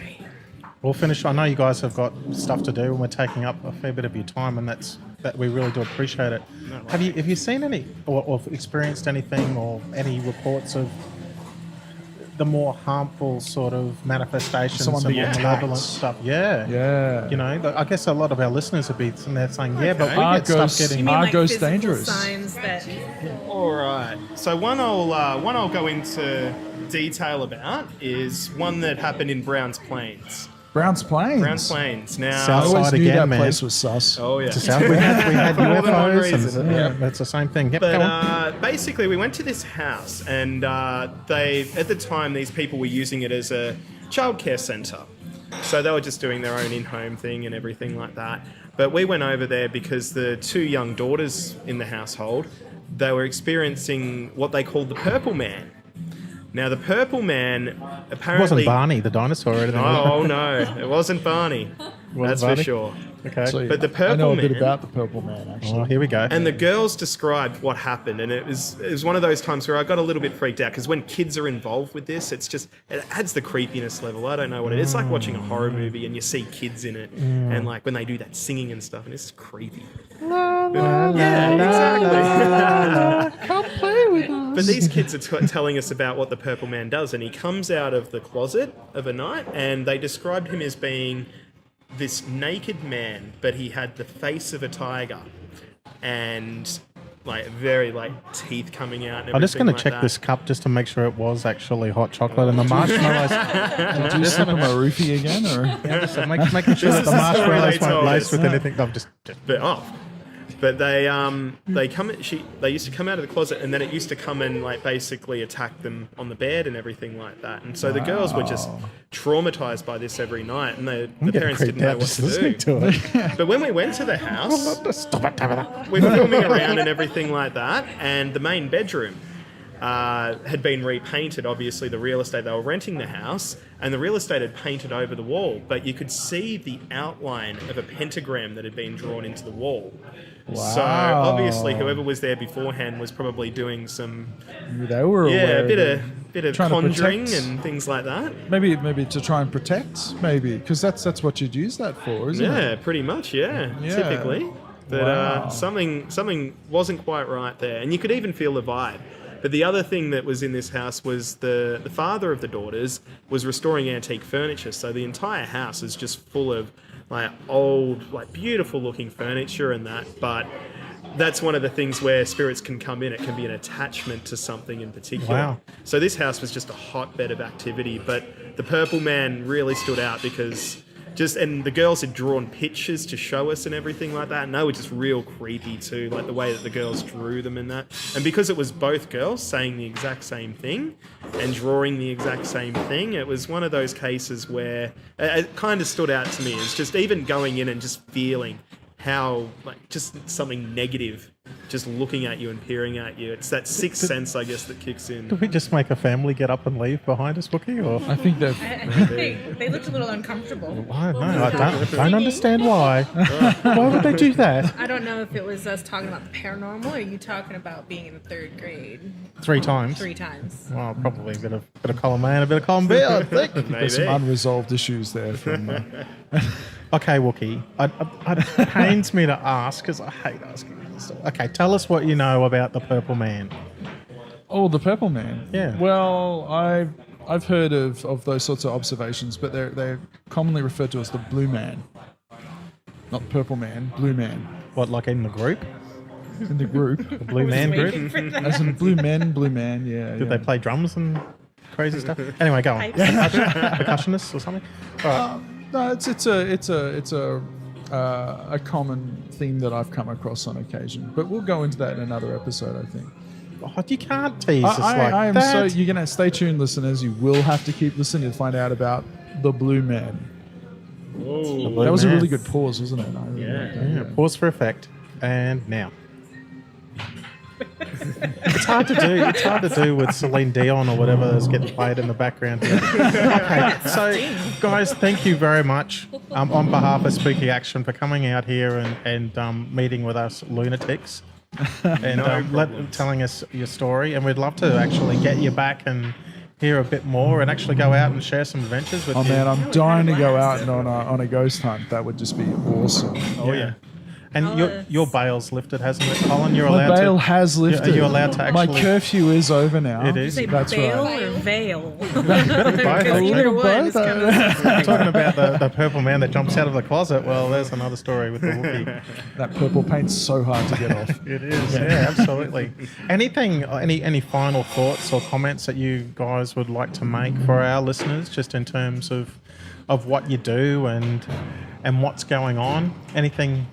We'll finish. I know you guys have got stuff to do, and we're taking up a fair bit of your time, and that we really do appreciate it. Have you seen any or experienced anything or any reports of the more harmful sort of manifestations Someone and being more attacked. malevolent stuff? Yeah. You know, I guess a lot of our listeners would be sitting there saying, "Yeah, but we Are get stuff ghosts- getting." You mean Are like ghosts physical dangerous? signs that... All right. So one I'll go into detail about is one that happened in Browns Plains. Browns Plains. Browns Plains. Now, I South always side knew again, that man. place was sus. oh yeah. To South, we had For more than one UFOs, reason, and that's the same thing. Yep, go on. But basically, we went to this house, and they at the time these people were using it as a childcare centre. So they were just doing their own in-home thing and everything like that. But we went over there because the 2 young daughters in the household, they were experiencing what they called the Purple Man. Now, the Purple Man It apparently... wasn't Barney, the dinosaur, or anything. Oh, no. It wasn't Barney. That's Barney? for sure. Okay. So, But the Purple I know a bit Man- about the Purple Man, actually. Oh, here we go. And the girls described what happened, and it was one of those times where I got a little bit freaked out, because when kids are involved with this, it adds the creepiness level. I don't know what it is. It's like watching a horror movie and you see kids in it, and like when they do that singing and stuff, and it's creepy. Exactly. Come play with us. But these kids are telling us about what the Purple Man does, and he comes out of the closet of a night, and they described him as being this naked man, but he had the face of a tiger, and like very like teeth coming out. And I'm just going to everything check like this that. cup just to make sure it was actually hot chocolate and the marshmallows. Do you slip him a roofie again, or Yeah, just making sure that the This is the story marshmallows they weren't told laced us. with anything. I'm just But they come. They used to come out of the closet, and then it used to come and like basically attack them on the bed and everything like that. And so the girls were just traumatized by this every night, and the parents didn't know what just to do. listening to it. But when we went to the house, Stop it, Tabitha. we were filming around and everything like that, and the main bedroom had been repainted. Obviously, the real estate, they were renting the house, and the real estate had painted over the wall, but you could see the outline of a pentagram that had been drawn into the wall. So obviously, whoever was there beforehand was probably doing some they were aware a of bit of Trying to conjuring protect. and things like that. maybe to try and protect, maybe because that's what you'd use that for, isn't it? Yeah, pretty much. Yeah, Yeah. typically. But Wow. something wasn't quite right there, and you could even feel the vibe. But the other thing that was in this house was the father of the daughters was restoring antique furniture, so the entire house is just full of like old, like beautiful looking furniture and that. But that's one of the things where spirits can come in. It can be an attachment to something in particular. Wow. So this house was just a hotbed of activity, but the Purple Man really stood out because and the girls had drawn pictures to show us and everything like that, and they were just real creepy too, like the way that the girls drew them and that. And because it was both girls saying the exact same thing and drawing the exact same thing, it was one of those cases where it kind of stood out to me as just even going in and just feeling how like just something negative just looking at you and peering at you. It's that sixth sense, I guess, that kicks in. Did we just make a family get up and leave behind us, Wookie? Or I think that I think they looked a little uncomfortable. I don't know. I don't understand why. Why would they do that? I don't know if it was us talking about the paranormal or you talking about being in the 3rd grade 3 times. 3 times. Well, probably a bit of column A and a bit of column B, I think. there's some unresolved issues there. From Okay, Wookie. It pains me to ask because I hate asking this. Okay, tell us what you know about the Purple Man. oh, the Purple Man. Yeah. Well, I've heard of those sorts of observations, but they're commonly referred to as the Blue Man, not Purple Man, Blue Man. What, like in the group? In the group, The Blue Man group? Waiting for that. as in Blue Man. Yeah. Did they play drums and crazy stuff? Anyway, go on. Pipes. Percussionists or something? All right. No, it's a common theme that I've come across on occasion, but we'll go into that in another episode, I think. Oh, you can't tease us like I am that. you're gonna stay tuned, listeners. You will have to keep listening to find out about the Blue Man. Blue That was a Man. really good pause, wasn't it? I really liked that, Yeah, pause for effect. And now. It's hard to do. It's hard to do with Celine Dion or whatever that's getting played in the background here. Okay, so guys, thank you very much on behalf of Spooky Action for coming out here and meeting with us lunatics and telling us your story. And we'd love to actually get you back and hear a bit more and actually go out and share some adventures with Oh you. man, I'm dying to go out and on a ghost hunt. That would just be awesome. Oh yeah. And I'll, your bail's lifted, hasn't it, Colin? You're My allowed bail to. has lifted. Are you allowed to actually? My curfew is over now. It is. Say That's bail right. or veil? Both, Because I either think. one is kind of I'm talking about the Purple Man that jumps out of the closet. Well, there's another story with the Wookiee. That purple paint's so hard to get off. It is, yeah, absolutely. Anything, any final thoughts or comments that you guys would like to make for our listeners, just in terms of what you do and what's going on? Anything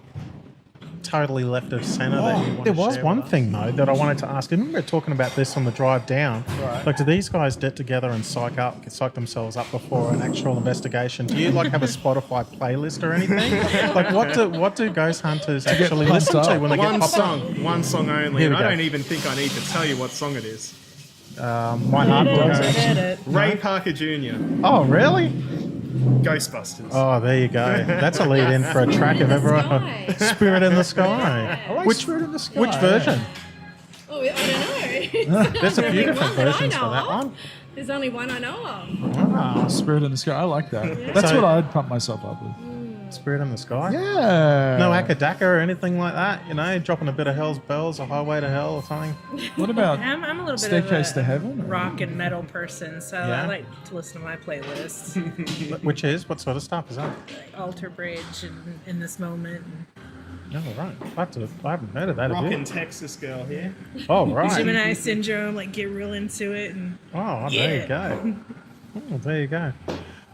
totally left of centre that you want there to was share one with us? thing though that I wanted to ask. I remember talking about this on the drive down. Right. Like, do these guys get together and psych themselves up before an actual investigation? Do you like have a Spotify playlist or anything? Like, what do ghost hunters actually pumped listen to up. when they get One popped up? one song only. Here And we I go. don't even think I need to tell you what song it is. My heart will go. it. Ray Parker Jr. Oh, really? Ghostbusters. Oh, there you go. That's a lead in for a track if ever. Sky. Spirit in the Sky. I like Spirit in the Sky. Which version? Oh, I don't know. There's a few different one that I versions for know that of. one. There's only one I know of. Wow. Spirit in the Sky. I like that. That's So- what I'd pump myself up with. Spirit in the Sky. Yeah. No Akadaka or anything like that, you know, dropping a bit of Hell's Bells, a Highway to Hell or something. What about I'm a little bit Staircase of to a Heaven? rock and metal person, so Yeah. I like to listen to my playlists. Which is, what sort of stuff is that? Alter Bridge and In This Moment. Oh, right. I haven't heard of that. have you? Rockin' Texas girl here. Oh, right. Gemini syndrome, like get real into it, and Oh, there you go. Oh, there you go.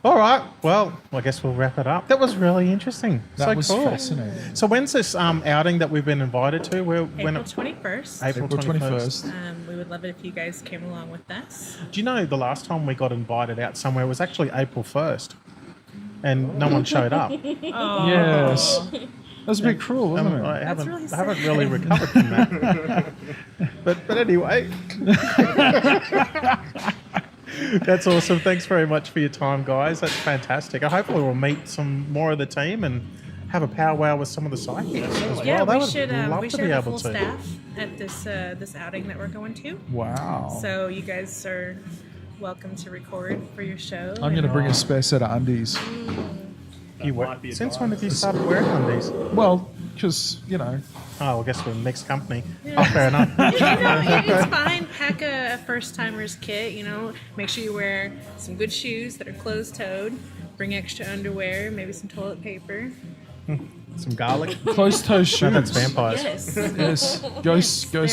All right. Well, I guess we'll wrap it up. That was really interesting. That so was cool. fascinating. So when's this outing that we've been invited to? When April 21st. April April 21st. 21st. We would love it if you guys came along with us. Do you know the last time we got invited out somewhere was actually April 1st, and no one showed up. Yes. That was a bit cruel, wasn't it? I haven't really I haven't really recovered from that. but anyway. That's awesome. Thanks very much for your time, guys. That's fantastic. I hopefully we'll meet some more of the team and have a powwow with some of the psychics as Yeah, well. They we would should love we to should be have a able full to. staff at this outing that we're going to. Wow. So you guys are welcome to record for your show. I'm going to bring a spare set of undies. Might be a Since dive. when have you started wearing undies? Well, because, you know, Oh, I guess we're mixed company. Oh, fair enough. It's fine. Pack a first timer's kit. Make sure you wear some good shoes that are closed toed. Bring extra underwear, maybe some toilet paper. Some garlic. closed-toe shoes. No, that's vampires. Yes. Yes. Ghosts There-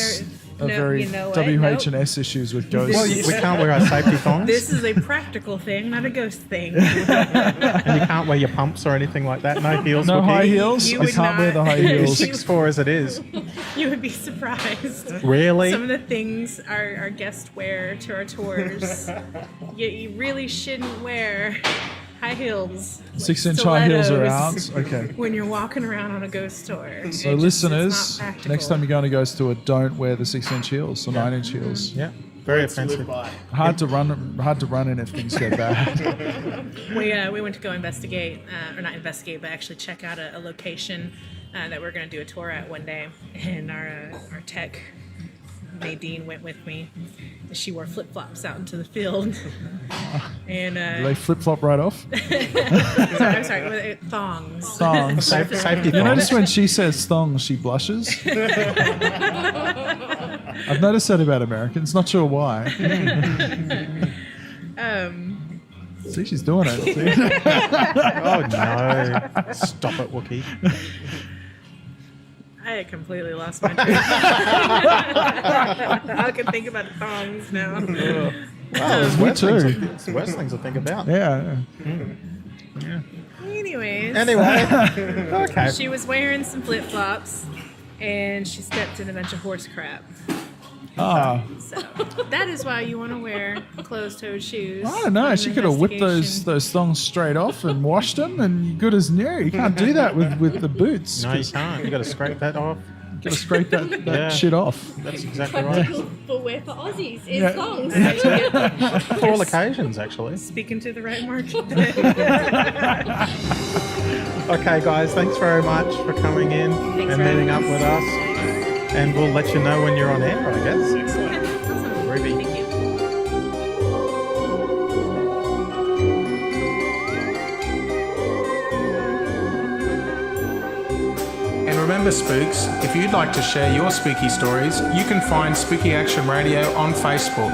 are no, very you know what? WH&S issues with ghosts. Well, we can't wear our safety thongs, This is a practical thing, not a ghost thing. and you can't wear your pumps or anything like that. No heels. no Wookie. high heels? You I would can't wear the not- high You're heels. 6'4" as it is. You would be surprised. Really? Some of the things our guests wear to our tours, you really shouldn't wear high heels. 6-inch high heels are out. stilettos Okay. When you're walking around on a ghost tour. So listeners, next time you you go on a ghost tour, don't wear the 6-inch heels or 9-inch heels. Yeah. Very To live offensive. by. Hard to run in if things get bad. we went to go investigate, or not investigate, but actually check out a location that we're going to do a tour at one day. And our tech, Nadine, went with me. She wore flip-flops out into the field. And They flip flop right off. I'm sorry, thongs. Thongs. Safety You thongs. notice when she says thongs, she blushes. I've noticed that about Americans. Not sure why. See, she's doing it. See? Oh no! Stop it, Wookie. I had completely lost my train. I can think about the thongs now. There's Me worse too. things to- worse things to think about. Yeah. Anyways, Anyway, okay. she was wearing some flip-flops, and she stepped in a bunch of horse crap. Ah, So that is why you want to wear closed-toed shoes. I don't know. on She an could have whipped investigation. those thongs straight off and washed them, and you're good as new. You can't do that with the boots. No, you can't. You got to scrape that off. You got to scrape that Yeah. shit off. That's exactly right. Practical footwear for Aussies is Yeah. thongs. For all occasions, actually. Speaking to the right market. Okay, guys. Thanks very much for coming in Thanks and for meeting up having with us. And we'll let you know when you're on air, I guess. Awesome. Ruby. Thank you. And remember, spooks, if you'd like to share your spooky stories, you can find Spooky Action Radio on Facebook.